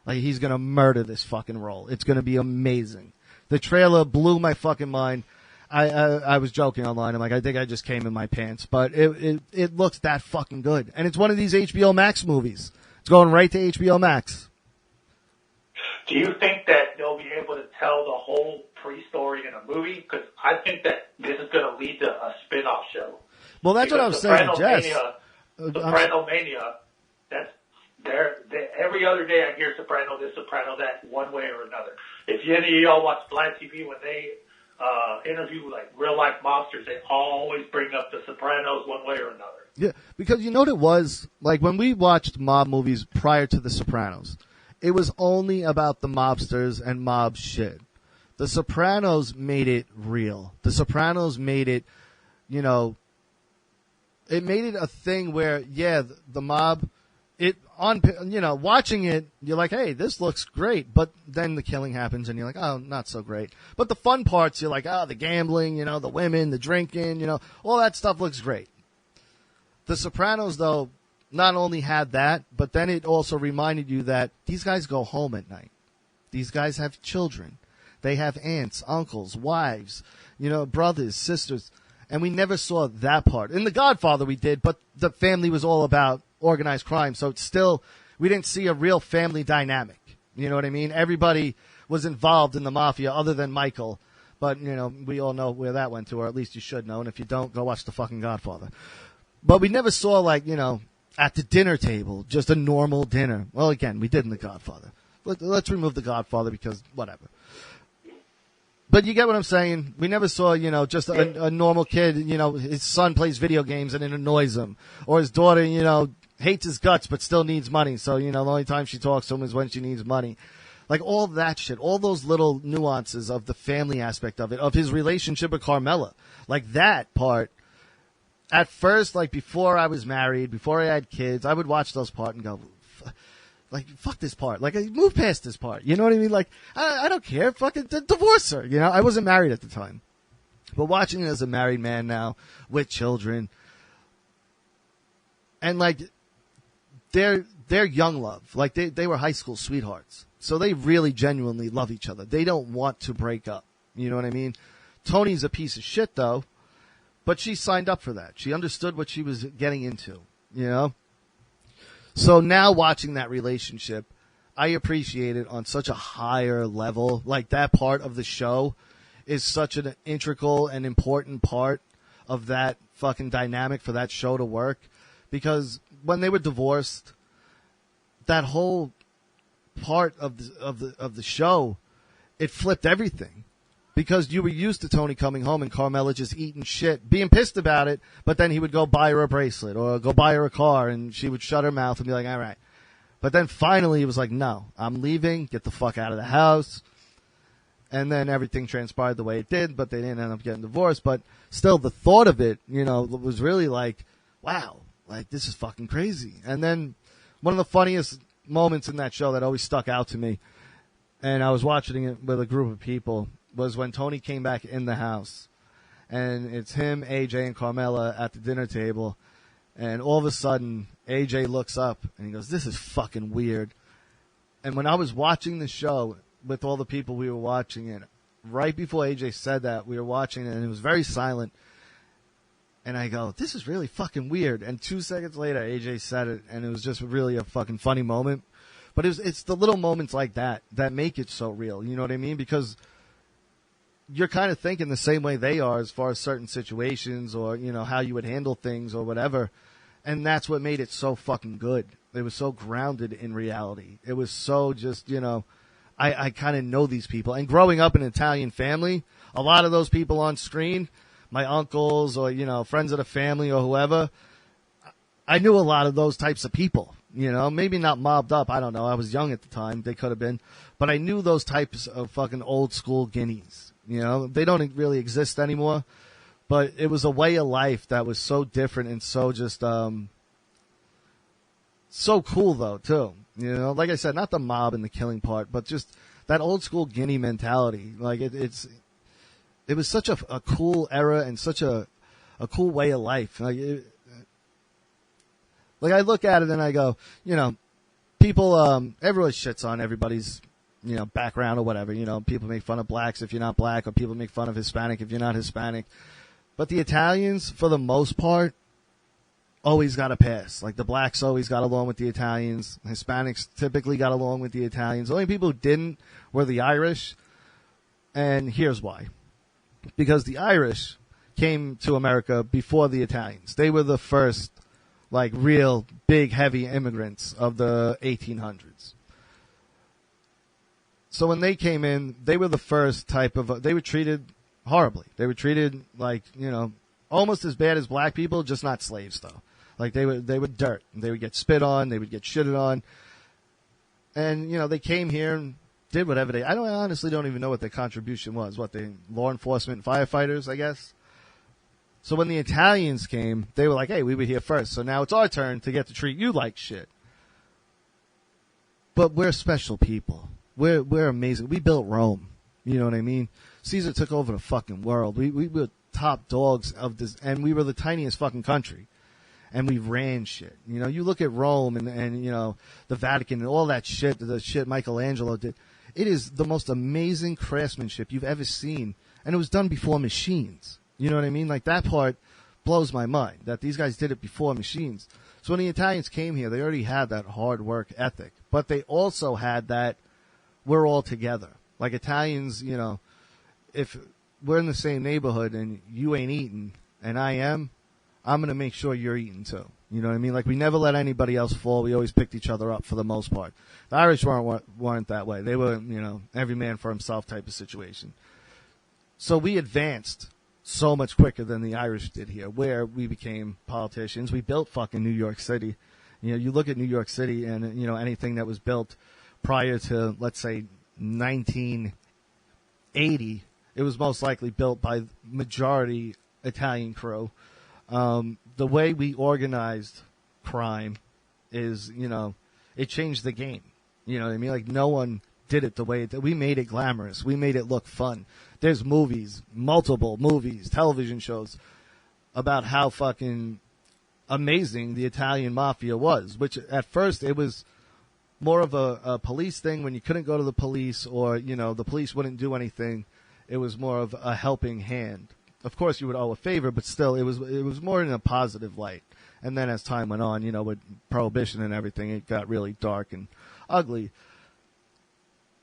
Speaker 5: Like, he's going to murder this fucking role. It's going to be amazing. The trailer blew my fucking mind. I was joking online. I'm like, I think I just came in my pants. But it looks that fucking good. And it's one of these HBO Max movies. It's going right to HBO Max.
Speaker 6: Do you think that they'll be able to tell the whole pre-story in a movie? Because I think that this is going to lead to a spin-off show.
Speaker 5: Well, that's what I was saying, Jess.
Speaker 6: Soprano Mania, that's every other day I hear Soprano this, Soprano that, one way or another. If any of y'all watch Black TV, when they interview like real-life mobsters, they always bring up the Sopranos one way or another.
Speaker 5: Yeah, because you know what it was? Like, when we watched mob movies prior to The Sopranos, it was only about the mobsters and mob shit. The Sopranos made it real. The Sopranos made it, you know, it made it a thing where, yeah, the mob, watching it, you're like, hey, this looks great. But then the killing happens and you're like, oh, not so great. But the fun parts, you're like, oh, the gambling, you know, the women, the drinking, you know, all that stuff looks great. The Sopranos, though, not only had that, but then it also reminded you that these guys go home at night. These guys have children. They have aunts, uncles, wives, you know, brothers, sisters. And we never saw that part. In The Godfather we did, but the family was all about organized crime. So it's still, we didn't see a real family dynamic. You know what I mean? Everybody was involved in the mafia other than Michael. But, you know, we all know where that went to, or at least you should know. And if you don't, go watch the fucking Godfather. But we never saw, like, you know, at the dinner table, just a normal dinner. Well, again, we did in The Godfather. Let's remove The Godfather because whatever. But you get what I'm saying? We never saw, you know, just a normal kid, you know, his son plays video games and it annoys him. Or his daughter, you know, hates his guts but still needs money. So, you know, the only time she talks to him is when she needs money. Like, all that shit, all those little nuances of the family aspect of it, of his relationship with Carmela. Like, that part, at first, like, before I was married, before I had kids, I would watch those parts and go, like, fuck this part. Like, move past this part. You know what I mean? Like, I don't care. Fucking divorce her. You know, I wasn't married at the time. But watching it as a married man now, with children, and, like, they're young love. Like, they were high school sweethearts. So they really genuinely love each other. They don't want to break up. You know what I mean? Tony's a piece of shit, though. But she signed up for that. She understood what she was getting into, you know? So now watching that relationship, I appreciate it on such a higher level. Like, that part of the show is such an integral and important part of that fucking dynamic for that show to work. Because when they were divorced, that whole part of the show, it flipped everything. Because you were used to Tony coming home and Carmela just eating shit, being pissed about it, but then he would go buy her a bracelet or go buy her a car, and she would shut her mouth and be like, all right. But then finally he was like, no, I'm leaving, get the fuck out of the house. And then everything transpired the way it did, but they didn't end up getting divorced. But still, the thought of it, you know, was really like, wow, like, this is fucking crazy. And then one of the funniest moments in that show that always stuck out to me, and I was watching it with a group of people, was when Tony came back in the house. And it's him, AJ, and Carmela at the dinner table. And all of a sudden, AJ looks up and he goes, this is fucking weird. And when I was watching the show with all the people we were watching it, right before AJ said that, we were watching it and it was very silent. And I go, this is really fucking weird. And 2 seconds later, AJ said it, and it was just really a fucking funny moment. But it's the little moments like that that make it so real. You know what I mean? Because you're kind of thinking the same way they are as far as certain situations or, you know, how you would handle things or whatever. And that's what made it so fucking good. It was so grounded in reality. It was so just, you know, I kind of know these people. And growing up in an Italian family, a lot of those people on screen, my uncles or, you know, friends of the family or whoever, I knew a lot of those types of people. You know, maybe not mobbed up. I don't know. I was young at the time. They could have been. But I knew those types of fucking old school guineas. You know, they don't really exist anymore, but it was a way of life that was so different and so just so cool though too. You know, like I said, not the mob and the killing part, but just that old school Guinea mentality. Like it was such a cool era and such a cool way of life. Like I look at it and I go, you know, people, everyone shits on everybody's, you know, background or whatever. You know, people make fun of blacks if you're not black, or people make fun of Hispanic if you're not Hispanic. But the Italians, for the most part, always got a pass. Like the blacks always got along with the Italians. Hispanics typically got along with the Italians. The only people who didn't were the Irish. And here's why. Because the Irish came to America before the Italians. They were the first, like, real big, heavy immigrants of the 1800s. So when they came in, they were the first type of, they were treated horribly. They were treated like, you know, almost as bad as black people, just not slaves though. Like they were dirt. They would get spit on, they would get shitted on. And, you know, they came here and did whatever I honestly don't even know what their contribution was. What, they law enforcement firefighters, I guess. So when the Italians came, they were like, hey, we were here first, so now it's our turn to get to treat you like shit. But we're special people. We're amazing. We built Rome. You know what I mean? Caesar took over the fucking world. We were top dogs of this, and we were the tiniest fucking country. And we ran shit. You know, you look at Rome and you know, the Vatican and all that shit, the shit Michelangelo did. It is the most amazing craftsmanship you've ever seen. And it was done before machines. You know what I mean? Like, that part blows my mind, that these guys did it before machines. So when the Italians came here, they already had that hard work ethic. But they also had that we're all together. Like, Italians, you know, if we're in the same neighborhood and you ain't eating and I am, I'm going to make sure you're eating too. You know what I mean? Like, we never let anybody else fall. We always picked each other up for the most part. The Irish weren't that way. They were, you know, every man for himself type of situation. So we advanced so much quicker than the Irish did here, where we became politicians. We built fucking New York City. You know, you look at New York City and, you know, anything that was built prior to, let's say, 1980, it was most likely built by majority Italian crew. The way we organized crime is, you know, it changed the game. You know what I mean? Like, no one did it the way that we made it glamorous. We made it look fun. There's movies, multiple movies, television shows about how fucking amazing the Italian mafia was, which at first it was more of a police thing when you couldn't go to the police, or, you know, the police wouldn't do anything. It was more of a helping hand. Of course, you would owe a favor, but still, it was more in a positive light. And then as time went on, you know, with prohibition and everything, it got really dark and ugly.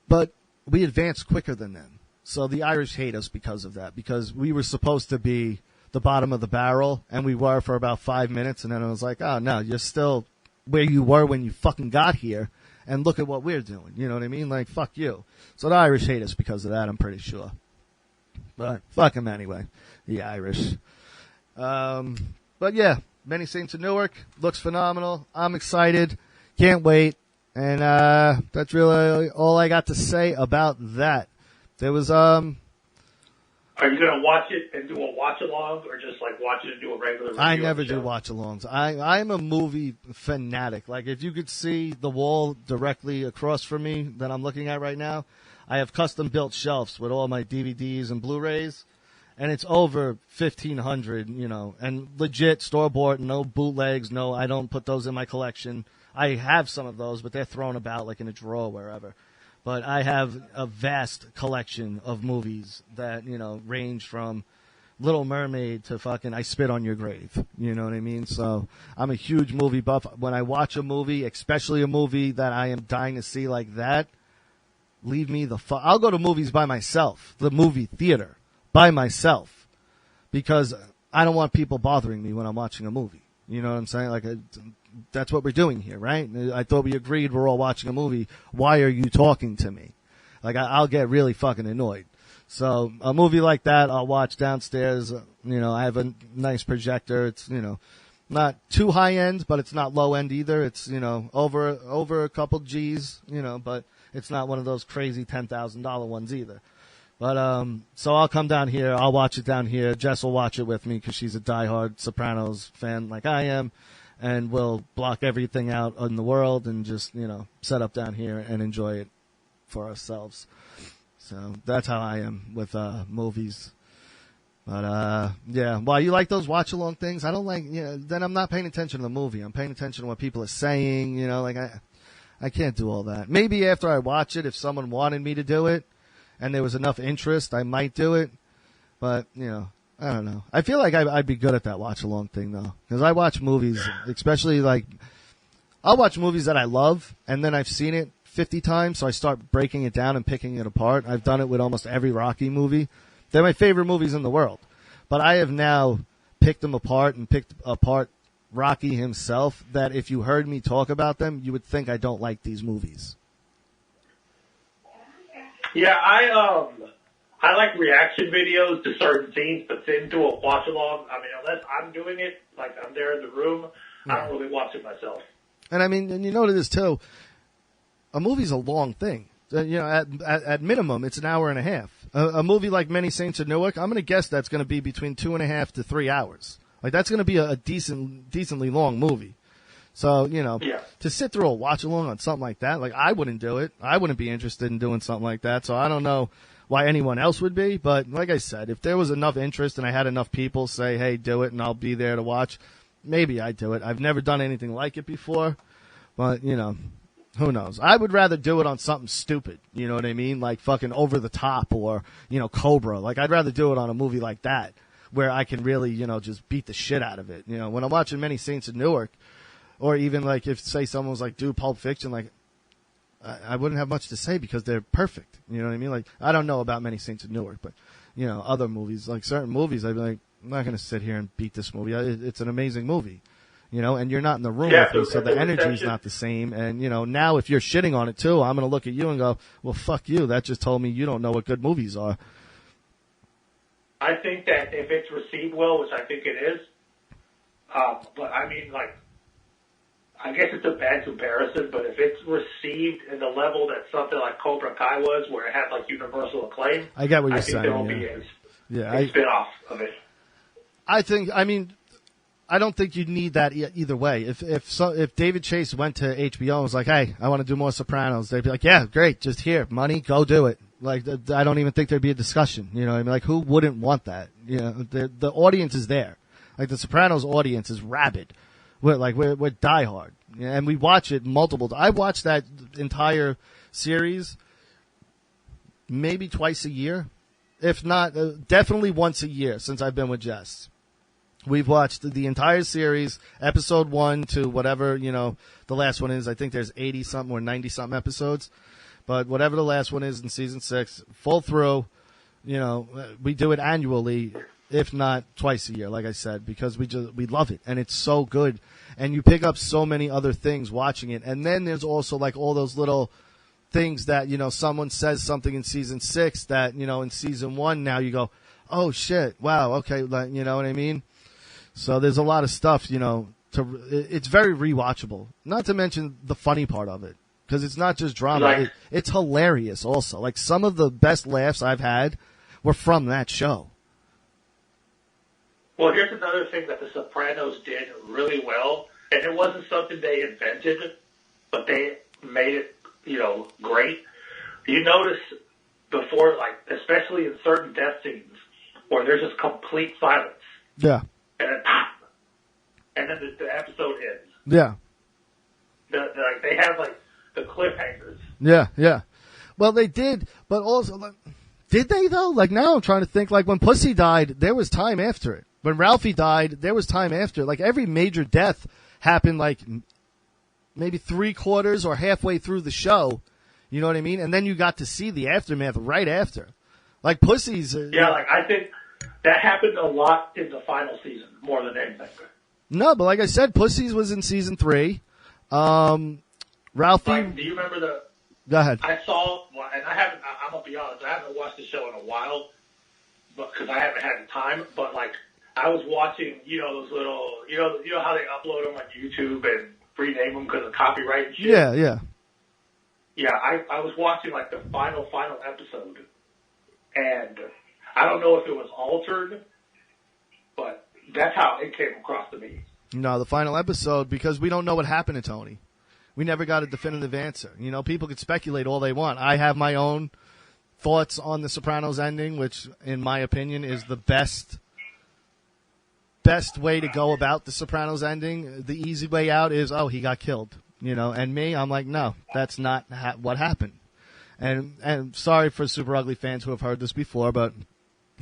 Speaker 5: But we advanced quicker than them. So the Irish hate us because of that, because we were supposed to be the bottom of the barrel, and we were for about 5 minutes, and then it was like, oh, no, you're still where you were when you fucking got here, and look at what we're doing. You know what I mean? Like, fuck you. So the Irish hate us because of that, I'm pretty sure. But fuck them anyway, the Irish. But yeah, Many Saints of Newark looks phenomenal. I'm excited. Can't wait. And that's really all I got to say about that. There was
Speaker 6: Are you going to watch it and do a watch along, or just like watch it and do a regular review?
Speaker 5: I never do watch alongs. I'm a movie fanatic. Like, if you could see the wall directly across from me that I'm looking at right now, I have custom built shelves with all my DVDs and Blu-rays, and it's over 1,500, you know, and legit store-bought, no bootlegs, no, I don't put those in my collection. I have some of those, but they're thrown about like in a drawer wherever. But I have a vast collection of movies that, you know, range from Little Mermaid to fucking I Spit on Your Grave. You know what I mean? So I'm a huge movie buff. When I watch a movie, especially a movie that I am dying to see like that, leave me the fuck. I'll go to movies by myself, the movie theater, by myself, because I don't want people bothering me when I'm watching a movie. You know what I'm saying? Like, that's what we're doing here, right? I thought we agreed we're all watching a movie. Why are you talking to me? Like, I'll get really fucking annoyed. So a movie like that, I'll watch downstairs. You know, I have a nice projector. It's, you know, not too high end, but it's not low end either. It's, you know, over a couple G's, you know, but it's not one of those crazy $10,000 ones either. But so I'll come down here. I'll watch it down here. Jess will watch it with me because she's a diehard Sopranos fan like I am, and we'll block everything out in the world and just set up down here and enjoy it for ourselves. So that's how I am with movies. But yeah, well, you like those watch along things? I don't like. Then I'm not paying attention to the movie. I'm paying attention to what people are saying. Like I can't do all that. Maybe after I watch it, if someone wanted me to do it, and there was enough interest, I might do it. But, I don't know. I feel like I'd be good at that watch-along thing, though. Because I watch movies, especially, I'll watch movies that I love, and then I've seen it 50 times, so I start breaking it down and picking it apart. I've done it with almost every Rocky movie. They're my favorite movies in the world. But I have now picked them apart and picked apart Rocky himself, that if you heard me talk about them, you would think I don't like these movies.
Speaker 6: Yeah, I like reaction videos to certain scenes, but then to a watch along. I mean, unless I'm doing it, like I'm there in the room, I don't really watch it myself.
Speaker 5: And I mean, and you know what it is too. A movie's a long thing. At minimum, it's an hour and a half. A movie like Many Saints of Newark, I'm going to guess that's going to be between 2.5 to 3 hours. Like that's going to be a decently long movie. So, to sit through a watch-along on something like that, like, I wouldn't do it. I wouldn't be interested in doing something like that. So I don't know why anyone else would be. But like I said, if there was enough interest and I had enough people say, hey, do it, and I'll be there to watch, maybe I'd do it. I've never done anything like it before. But, who knows? I would rather do it on something stupid. You know what I mean? Like fucking Over the Top or, Cobra. Like, I'd rather do it on a movie like that where I can really, just beat the shit out of it. When I'm watching Many Saints of Newark, or even like if, say, someone was like, do Pulp Fiction, like, I wouldn't have much to say because they're perfect. You know what I mean? Like, I don't know about Many Saints of Newark, but, other movies, like certain movies, I'd be like, I'm not going to sit here and beat this movie. It's an amazing movie, and you're not in the room with me, so the energy's not the same. And, now if you're shitting on it too, I'm going to look at you and go, well, fuck you. That just told me you don't know what good movies are.
Speaker 6: I think that if it's received well, which I think it is, but I mean, like, I guess it's a bad comparison, but if it's received in the level that something like Cobra Kai was, where it had like universal acclaim,
Speaker 5: I get what you're saying.
Speaker 6: I think there will be a spin-off of it.
Speaker 5: I don't think you'd need that either way. If David Chase went to HBO and was like, hey, I want to do more Sopranos, they'd be like, yeah, great, just here, money, go do it. Like, I don't even think there'd be a discussion. You know what I mean? Like, who wouldn't want that? The audience is there. Like, the Sopranos audience is rabid. We're diehard, and we watch it multiple. I watched that entire series maybe twice a year, if not definitely once a year since I've been with Jess. We've watched the entire series, episode 1 to whatever the last one is. I think there's 80 something or 90 something episodes, but whatever the last one is in season 6, full through. We do it annually, if not twice a year, like I said, because we love it, and it's so good, and you pick up so many other things watching it. And then there's also like all those little things that someone says something in season 6 that in season 1 now you go, oh shit, wow, okay, you know what I mean? So there's a lot of stuff, it's very rewatchable. Not to mention the funny part of it, because it's not just drama, it's hilarious also. Like, some of the best laughs I've had were from that show.
Speaker 6: Well, here's another thing that The Sopranos did really well, and it wasn't something they invented, but they made it, great. You notice before, like, especially in certain death scenes, where there's just complete silence.
Speaker 5: Yeah.
Speaker 6: And then, and then the episode ends.
Speaker 5: Yeah.
Speaker 6: They have, like, the cliffhangers.
Speaker 5: Yeah, yeah. Well, they did, but also, like, did they, though? Like, now I'm trying to think, like, when Pussy died, there was time after it. When Ralphie died, there was time after. Like, every major death happened, like, maybe 3/4 or halfway through the show. You know what I mean? And then you got to see the aftermath right after. Like, Pussy's...
Speaker 6: I think that happened a lot in the final season, more than anything.
Speaker 5: No, but like I said, Pussy's was in season 3. Ralphie...
Speaker 6: Like, do you remember the...
Speaker 5: Go ahead.
Speaker 6: I saw, and I'm going to be honest, I haven't watched the show in a while, because I haven't had the time, but, like, I was watching, those little, you know how they upload them on YouTube and rename them because of copyright and shit?
Speaker 5: Yeah, yeah.
Speaker 6: Yeah, I was watching, like, the final episode, And I don't know if it was altered, but that's how it came across to me.
Speaker 5: No, the final episode, because we don't know what happened to Tony. We never got a definitive answer. You know, people could speculate all they want. I have my own thoughts on the Sopranos ending, which, in my opinion, is the best way to go about the Sopranos ending. The easy way out is, oh, he got killed. You know, and me, I'm like, no, that's not what happened. And sorry for Super Ugly fans who have heard this before, but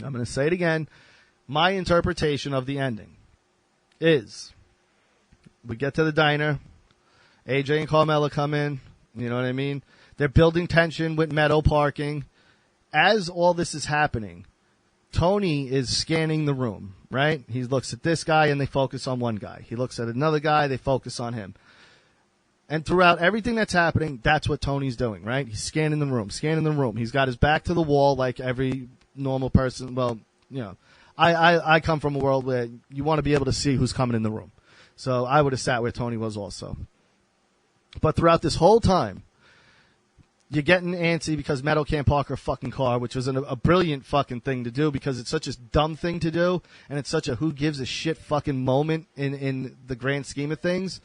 Speaker 5: I'm going to say it again. My interpretation of the ending is we get to the diner, AJ and Carmella come in, you know what I mean? They're building tension with Meadow parking. As all this is happening, Tony is scanning the room, right? He looks at this guy and they focus on one guy. He looks at another guy, they focus on him. And throughout everything that's happening, that's what Tony's doing, right? He's scanning the room. He's got his back to the wall like every normal person. Well, you know, I come from a world where you want to be able to see who's coming in the room. So I would have sat where Tony was also. But throughout this whole time, you're getting antsy because Meadow can't park her fucking car, which was a brilliant fucking thing to do because it's such a dumb thing to do, and it's such a who gives a shit fucking moment in the grand scheme of things.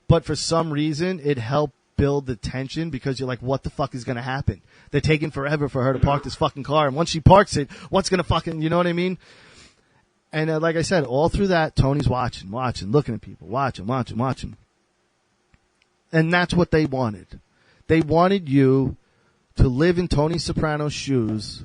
Speaker 5: But for some reason, it helped build the tension because you're like, what the fuck is going to happen? They're taking forever for her to park this fucking car, and once she parks it, what's going to fucking, you know what I mean? And like I said, all through that, Tony's watching, looking at people, watching. And that's what they wanted. They wanted you to live in Tony Soprano's shoes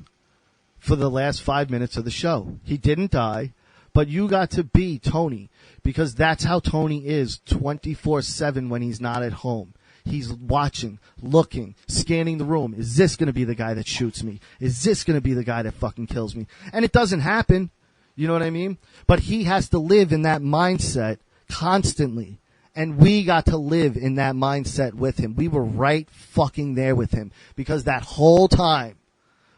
Speaker 5: for the last 5 minutes of the show. He didn't die, but you got to be Tony because that's how Tony is 24/7 when he's not at home. He's watching, looking, scanning the room. Is this going to be the guy that shoots me? Is this going to be the guy that fucking kills me? And it doesn't happen. You know what I mean? But he has to live in that mindset constantly. And we got to live in that mindset with him. We were right fucking there with him. Because that whole time,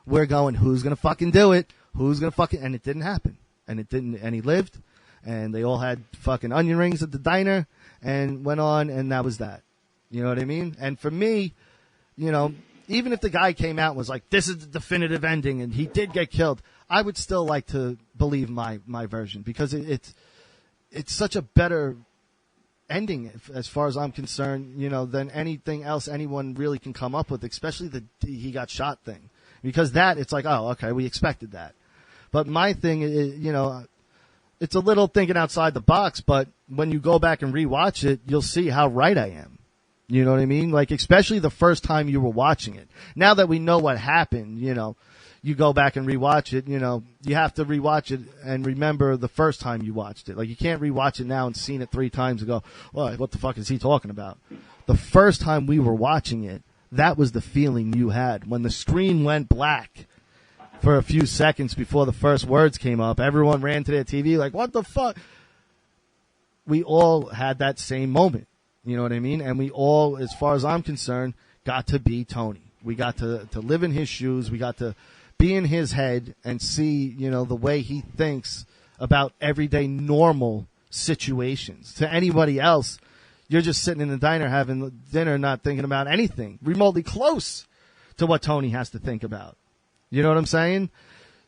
Speaker 5: we're going, who's going to fucking do it? Who's going to fucking... And it didn't happen. And it didn't... And he lived. And they all had fucking onion rings at the diner. And went on, and that was that. You know what I mean? And for me, you know, even if the guy came out and was like, this is the definitive ending, and he did get killed, I would still like to believe my version. Because it's such a better... ending, as far as I'm concerned, you know, than anything else anyone really can come up with, especially the he got shot thing. Because that, it's like, oh, okay, we expected that. But my thing is, you know, it's a little thinking outside the box, but when you go back and rewatch it, you'll see how right I am. You know what I mean? Like, especially the first time you were watching it. Now that we know what happened, you know, you go back and rewatch it, you know, you have to rewatch it and remember the first time you watched it. Like, you can't rewatch it now and seen it 3 times and go, well, what the fuck is he talking about? The first time we were watching it, that was the feeling you had. When the screen went black for a few seconds before the first words came up, everyone ran to their TV like, what the fuck? We all had that same moment. You know what I mean? And we all, as far as I'm concerned, got to be Tony. We got to live in his shoes. We got to be in his head and see, you know, the way he thinks about everyday normal situations. To anybody else, you're just sitting in the diner having dinner, not thinking about anything remotely close to what Tony has to think about. You know what I'm saying?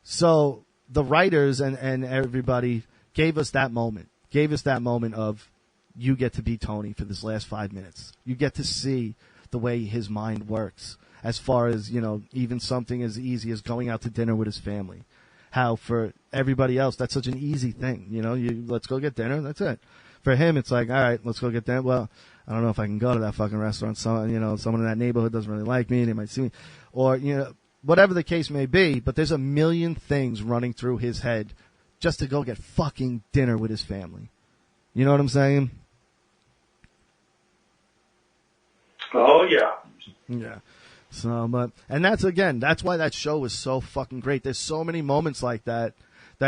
Speaker 5: So the writers and everybody gave us that moment of, you get to be Tony for this last 5 minutes. You get to see the way his mind works. As far as, you know, even something as easy as going out to dinner with his family. How for everybody else, that's such an easy thing. You know, let's go get dinner, that's it. For him, it's like, all right, let's go get dinner. Well, I don't know if I can go to that fucking restaurant. Someone in that neighborhood doesn't really like me, they might see me. Or, you know, whatever the case may be, but there's a million things running through his head just to go get fucking dinner with his family. You know what I'm saying?
Speaker 6: Oh, yeah.
Speaker 5: Yeah. So, but, and that's why that show was so fucking great. There's so many moments like that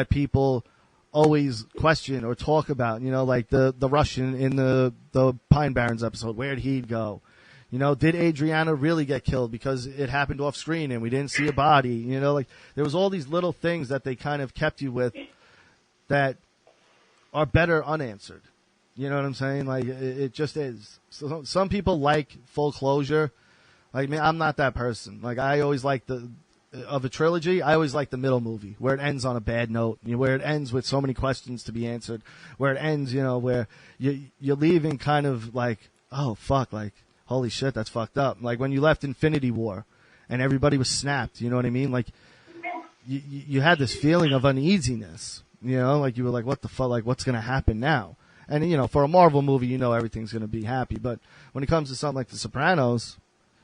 Speaker 5: people always question or talk about, you know, like the Russian in the Pine Barrens episode. Where'd he go? You know, did Adriana really get killed because it happened off screen and we didn't see a body? You know, like there was all these little things that they kind of kept you with that are better unanswered. You know what I'm saying? Like it just is. So some people like full closure. Like me, I'm not that person. Like I always like of a trilogy, I always like the middle movie where it ends on a bad note, where it ends with so many questions to be answered, where it ends, where you're leaving kind of like, oh fuck, like holy shit, that's fucked up. Like when you left Infinity War, and everybody was snapped. You know what I mean? Like you had this feeling of uneasiness. Like you were like, what the fuck? Like what's gonna happen now? And for a Marvel movie, everything's gonna be happy. But when it comes to something like The Sopranos,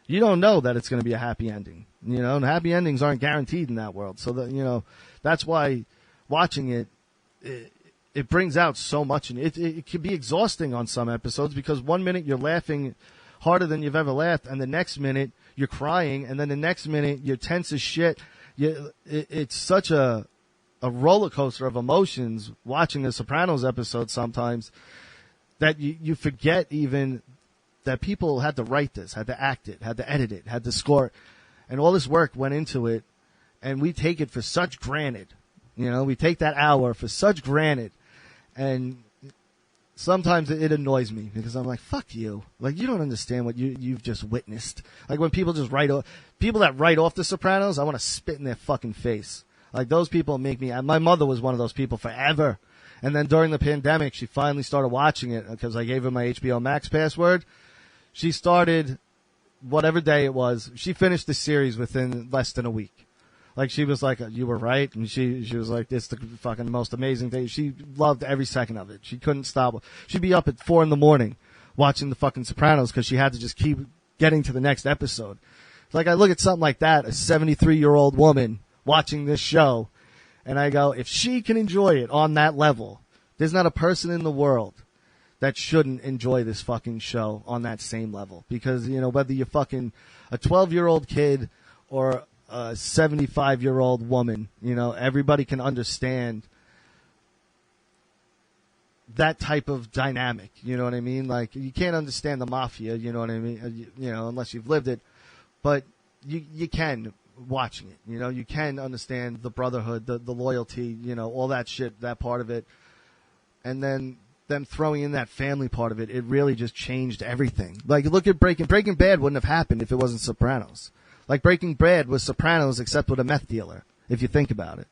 Speaker 5: you don't know that it's going to be a happy ending, and happy endings aren't guaranteed in that world. So that, that's why watching it brings out so much. And it can be exhausting on some episodes because one minute you're laughing harder than you've ever laughed. And the next minute you're crying. And then the next minute you're tense as shit. It's such a roller coaster of emotions watching a Sopranos episode sometimes that you forget even that people had to write this, had to act it, had to edit it, had to score it, and all this work went into it, and we take it for such granted. We take that hour for such granted, and sometimes it annoys me because I'm like, fuck you. Like, you don't understand what you've just witnessed. Like, when people just people that write off The Sopranos, I want to spit in their fucking face. Like, those people make me, my mother was one of those people forever, and then during the pandemic, she finally started watching it because I gave her my HBO Max password. She started, whatever day it was, she finished the series within less than a week. Like, she was like, you were right. And she was like, it's the fucking most amazing thing. She loved every second of it. She couldn't stop. She'd be up at 4 a.m. watching the fucking Sopranos because she had to just keep getting to the next episode. Like, I look at something like that, a 73-year-old woman watching this show, and I go, if she can enjoy it on that level, there's not a person in the world that shouldn't enjoy this fucking show on that same level. Because, whether you're fucking a 12-year-old kid or a 75-year-old woman, everybody can understand that type of dynamic. You know what I mean? Like, you can't understand the mafia, you know what I mean? Unless you've lived it. But you can watching it. You can understand the brotherhood, the loyalty, all that shit, that part of it. And then them throwing in that family part of it, it really just changed everything. Like, look at Breaking Bad wouldn't have happened if it wasn't Sopranos. Like, Breaking Bad was Sopranos except with a meth dealer, if you think about it.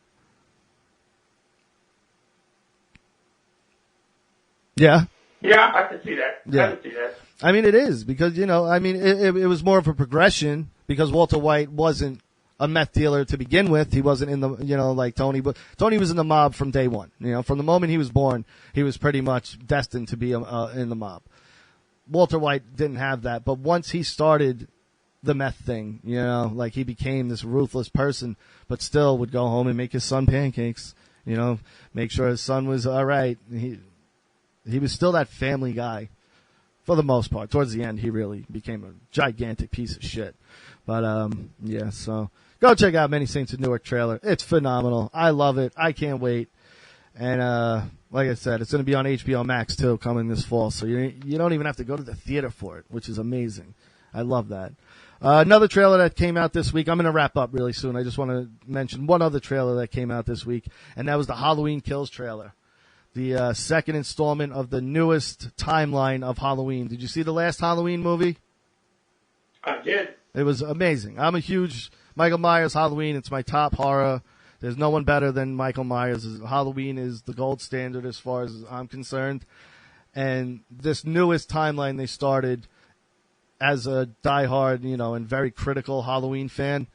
Speaker 5: Yeah?
Speaker 6: Yeah, I can see that.
Speaker 5: Yeah.
Speaker 6: I can see that.
Speaker 5: I mean, it is, because, it was more of a progression, because Walter White wasn't a meth dealer to begin with. He wasn't in the, like Tony, but Tony was in the mob from day one. From the moment he was born, he was pretty much destined to be in the mob. Walter White didn't have that, but once he started the meth thing, like, he became this ruthless person, but still would go home and make his son pancakes, make sure his son was all right. He was still that family guy for the most part. Towards the end, he really became a gigantic piece of shit. But, yeah, so go check out Many Saints of Newark trailer. It's phenomenal. I love it. I can't wait. And, like I said, it's going to be on HBO Max, too, coming this fall. So you don't even have to go to the theater for it, which is amazing. I love that. Another trailer that came out this week. I'm going to wrap up really soon. I just want to mention one other trailer that came out this week, and that was the Halloween Kills trailer. The second installment of the newest timeline of Halloween. Did you see the last Halloween movie?
Speaker 6: I did.
Speaker 5: It was amazing. I'm a huge Michael Myers Halloween. It's my top horror. There's no one better than Michael Myers. Halloween is the gold standard as far as I'm concerned. And this newest timeline they started, as a diehard, and very critical Halloween fan,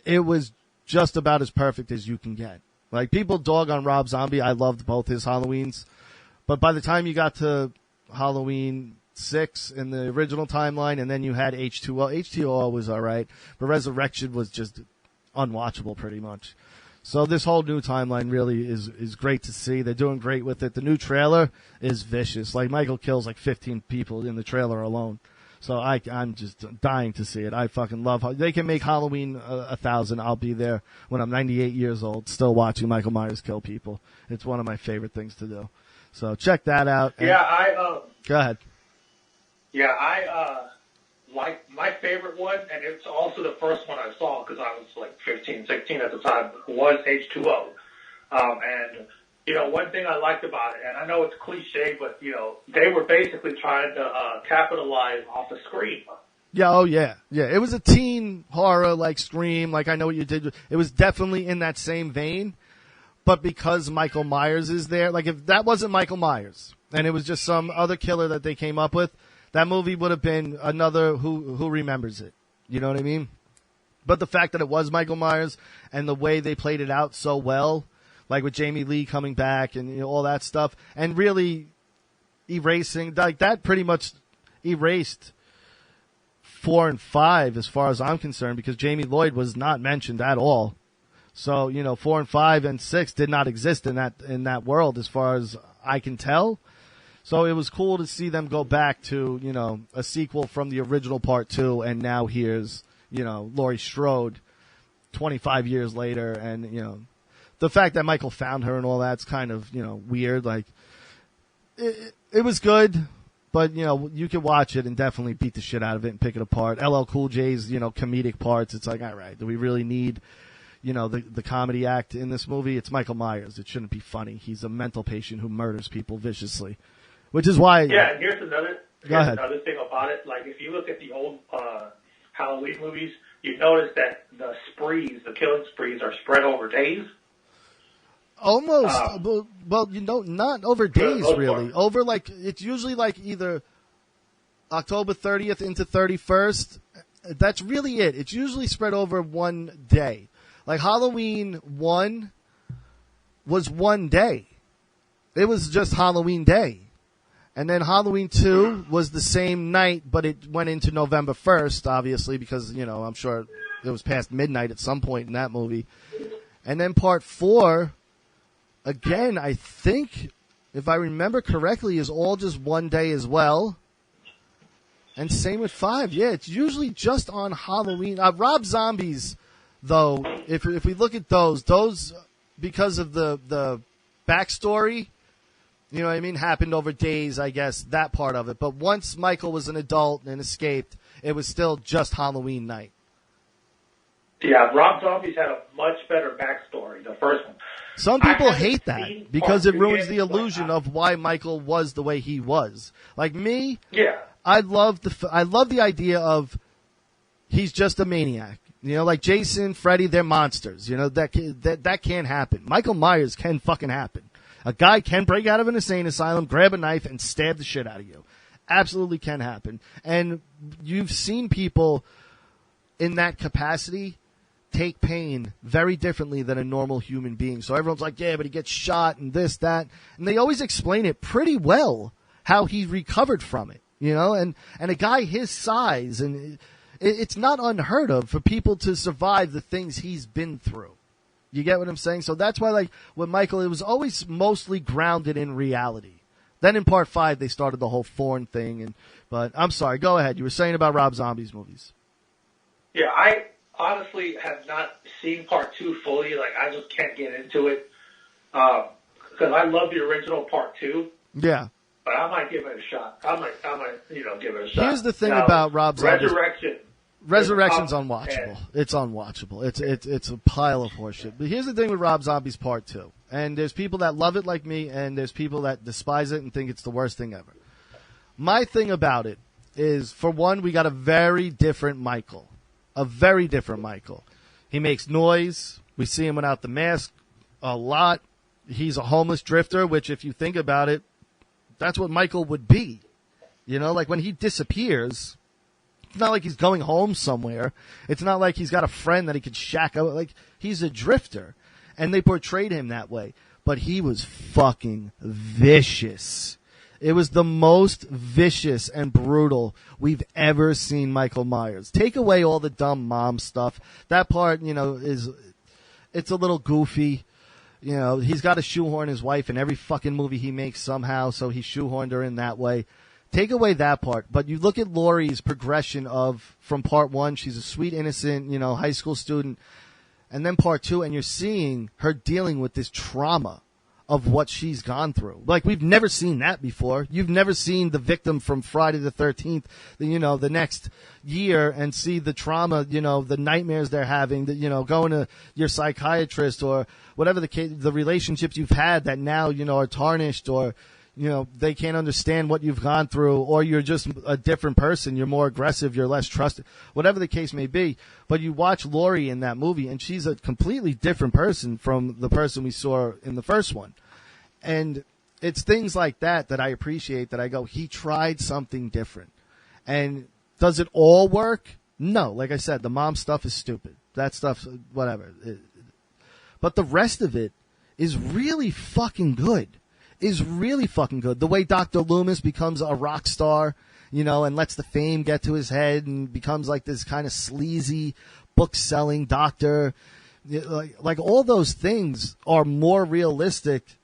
Speaker 5: it was just about as perfect as you can get. Like, people dog on Rob Zombie. I loved both his Halloweens. But by the time you got to Halloween 6 in the original timeline, and then you had H2O. H2O was all right, but Resurrection was just unwatchable pretty much. So this whole new timeline really is great to see. They're doing great with it. The new trailer is vicious. Like, Michael kills like 15 people in the trailer alone. So I'm just dying to see it. I fucking love they can make Halloween 1,000. I'll be there when I'm 98 years old, still watching Michael Myers kill people. It's one of my favorite things to do. So check that out.
Speaker 6: Yeah,
Speaker 5: Go ahead.
Speaker 6: Yeah, I like my favorite one, and it's also the first one I saw because I was like 15, 16 at the time, was H2O. And, one thing I liked about it, and I know it's cliche, but, they were basically trying to capitalize off the Scream
Speaker 5: Yeah, oh yeah. Yeah, it was a teen horror like Scream, like I Know What You Did. It was definitely in that same vein, but because Michael Myers is there, like if that wasn't Michael Myers and it was just some other killer that they came up with, that movie would have been another Who Remembers It. You know what I mean? But the fact that it was Michael Myers and the way they played it out so well, like with Jamie Lee coming back and, you know, all that stuff, and really erasing, like that pretty much erased 4 and 5 as far as I'm concerned, because Jamie Lloyd was not mentioned at all. So, you know, 4 and 5 and 6 did not exist in that world as far as I can tell. So it was cool to see them go back to, you know, a sequel from the original part 2, and now here's, you know, Laurie Strode 25 years later, and, you know, the fact that Michael found her and all that's kind of, you know, weird. Like, it was good. But, you know, you could watch it and definitely beat the shit out of it and pick it apart. LL Cool J's, you know, comedic parts. It's like, all right, do we really need, you know, the comedy act in this movie? It's Michael Myers. It shouldn't be funny. He's a mental patient who murders people viciously, which is why.
Speaker 6: Yeah, and here's another thing about it. Like, if you look at the old Halloween movies, you notice that the killing sprees are spread over days.
Speaker 5: Almost, well, you know, not over days, really. Over, like, it's usually, like, either October 30th into 31st. That's really it. It's usually spread over one day. Like, Halloween 1 was one day. It was just Halloween Day. And then Halloween 2 was the same night, but it went into November 1st, obviously, because, you know, I'm sure it was past midnight at some point in that movie. And then part 4... again, I think, if I remember correctly, is all just one day as well. And same with 5. Yeah, it's usually just on Halloween. Rob Zombies, though, if we look at those, because of the backstory, you know what I mean, happened over days, I guess, that part of it. But once Michael was an adult and escaped, it was still just Halloween night. Yeah,
Speaker 6: Rob Zombies had a much better backstory, the first one.
Speaker 5: Some people hate that because it ruins the illusion of why Michael was the way he was. Like me,
Speaker 6: yeah,
Speaker 5: I love the idea of he's just a maniac. You know, like Jason, Freddy, they're monsters. You know, that can't happen. Michael Myers can fucking happen. A guy can break out of an insane asylum, grab a knife, and stab the shit out of you. Absolutely can happen. And you've seen people in that capacity take pain very differently than a normal human being. So everyone's like, yeah, but he gets shot and this, that. And they always explain it pretty well, how he recovered from it, you know? And a guy his size, and it's not unheard of for people to survive the things he's been through. You get what I'm saying? So that's why, like, with Michael, it was always mostly grounded in reality. Then in part 5, they started the whole Thorn thing. But I'm sorry, go ahead. You were saying about Rob Zombie's movies.
Speaker 6: Yeah, I honestly have not seen part 2 fully. Like, I just can't get into it because I love the original part 2.
Speaker 5: Yeah,
Speaker 6: but I might give it a shot. I might, give it a shot.
Speaker 5: Here's the thing about Rob Zombie's Resurrection's
Speaker 6: up,
Speaker 5: unwatchable. It's unwatchable. It's a pile of horseshit. But here's the thing with Rob Zombie's part 2. And there's people that love it like me, and there's people that despise it and think it's the worst thing ever. My thing about it is, for one, we got a very different Michael. A very different Michael. He makes noise. We see him without the mask a lot. He's a homeless drifter, which, if you think about it, that's what Michael would be. You know, like when he disappears, it's not like he's going home somewhere. It's not like he's got a friend that he could shack out. Like, he's a drifter. And they portrayed him that way. But he was fucking vicious. It was the most vicious and brutal we've ever seen Michael Myers. Take away all the dumb mom stuff. That part, you know, it's a little goofy. You know, he's got to shoehorn his wife in every fucking movie he makes somehow, so he shoehorned her in that way. Take away that part. But you look at Laurie's progression from part 1, she's a sweet, innocent, you know, high school student. And then part 2, and you're seeing her dealing with this trauma of what she's gone through. Like, we've never seen that before. You've never seen the victim from Friday the 13th, you know, the next year, and see the trauma, you know, the nightmares they're having, you know, going to your psychiatrist or whatever the case, the relationships you've had that now, you know, are tarnished, or, they can't understand what you've gone through, or you're just a different person. You're more aggressive. You're less trusted, whatever the case may be. But you watch Lori in that movie, and she's a completely different person from the person we saw in the first one. And it's things like that I appreciate, that I go, he tried something different. And does it all work? No. Like I said, the mom stuff is stupid. That stuff, whatever. But the rest of it is really fucking good. The way Dr. Loomis becomes a rock star, and lets the fame get to his head and becomes like this kind of sleazy book-selling doctor. Like all those things are more realistic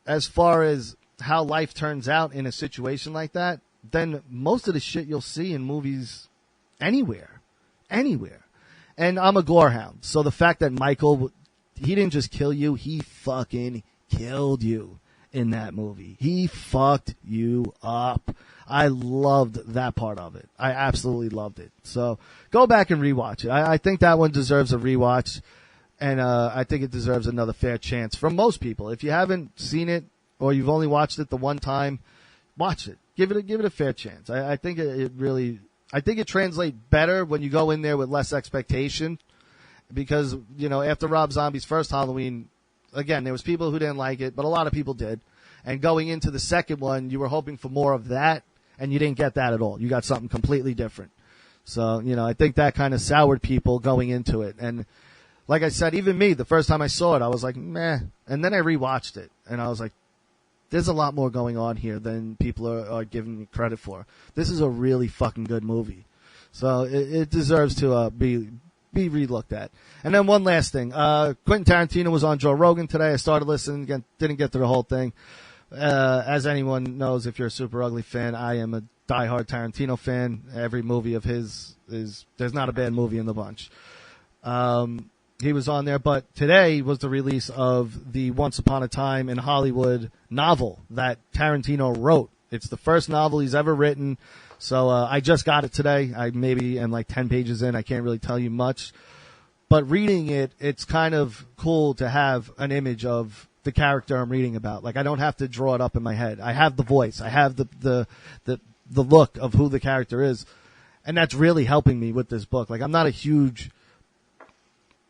Speaker 5: as far as how life turns out in a situation like that than most of the shit you'll see in movies anywhere. And I'm a gorehound, so the fact that Michael, he didn't just kill you, he fucking killed you in that movie. He fucked you up. I loved that part of it. I absolutely loved it. So go back and rewatch it. I think that one deserves a rewatch, and I think it deserves another fair chance from most people. If you haven't seen it or you've only watched it the one time, watch it. Give it a fair chance. I think it translates better when you go in there with less expectation, because after Rob Zombie's first Halloween, again, there was people who didn't like it, but a lot of people did. And going into the second one, you were hoping for more of that, and you didn't get that at all. You got something completely different. So, I think that kind of soured people going into it. And like I said, even me, the first time I saw it, I was like, meh. And then I rewatched it, and I was like, there's a lot more going on here than people are giving me credit for. This is a really fucking good movie. So it deserves to be relooked at. And then one last thing. Quentin Tarantino was on Joe Rogan today. I started listening again, didn't get to the whole thing. As anyone knows, if you're a Super Ugly fan, I am a diehard Tarantino fan. Every movie of his there's not a bad movie in the bunch. He was on there, but today was the release of the Once Upon a Time in Hollywood novel that Tarantino wrote. It's the first novel he's ever written. So I just got it today. I maybe am like 10 pages in. I can't really tell you much. But reading it, it's kind of cool to have an image of the character I'm reading about. Like, I don't have to draw it up in my head. I have the voice. I have the look of who the character is. And that's really helping me with this book. Like, I'm not a huge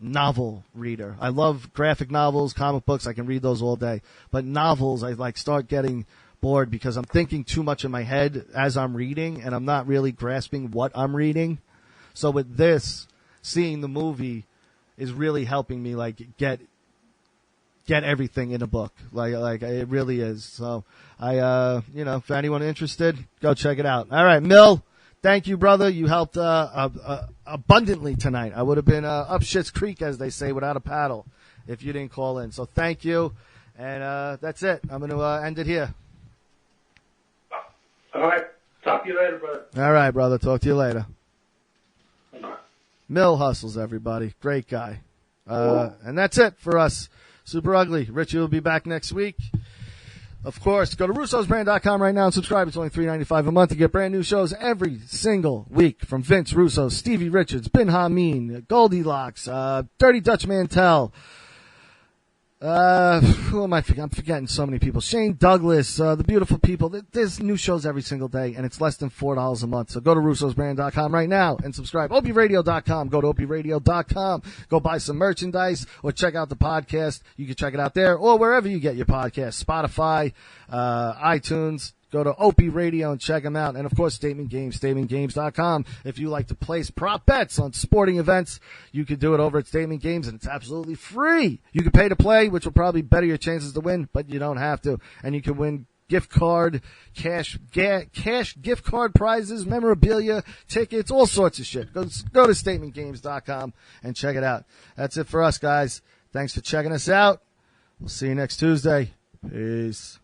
Speaker 5: novel reader. I love graphic novels, comic books. I can read those all day. But novels, I start getting bored because I'm thinking too much in my head as I'm reading, and I'm not really grasping what I'm reading. So with this, seeing the movie is really helping me get everything in a book. Like it really is. So I if anyone interested, go check it out. All right, Mill, thank you, brother. You helped abundantly tonight. I would have been up Schitt's Creek, as they say, without a paddle if you didn't call in. So thank you, and that's it. I'm going to end it here.
Speaker 6: All right. Talk to you later, brother.
Speaker 5: All right, brother. Talk to you later.
Speaker 6: Bye.
Speaker 5: Mill hustles, everybody. Great guy. And that's it for us. Super Ugly. Richie will be back next week. Of course, go to russosbrand.com right now and subscribe. It's only $3.95 a month to get brand new shows every single week from Vince Russo, Stevie Richards, Bin Hameen, Goldilocks, Dirty Dutch Mantel. Who am I forgetting? I'm forgetting so many people. Shane Douglas, the beautiful people. There's new shows every single day, and it's less than $4 a month. So go to russosbrand.com right now and subscribe. opiradio.com. Go to opiradio.com. Go buy some merchandise or check out the podcast. You can check it out there or wherever you get your podcast. Spotify, iTunes. Go to Opie Radio and check them out. And, of course, Statement Games, statementgames.com. If you like to place prop bets on sporting events, you can do it over at Statement Games, and it's absolutely free. You can pay to play, which will probably better your chances to win, but you don't have to. And you can win gift card, cash gift card prizes, memorabilia, tickets, all sorts of shit. Go to statementgames.com and check it out. That's it for us, guys. Thanks for checking us out. We'll see you next Tuesday. Peace.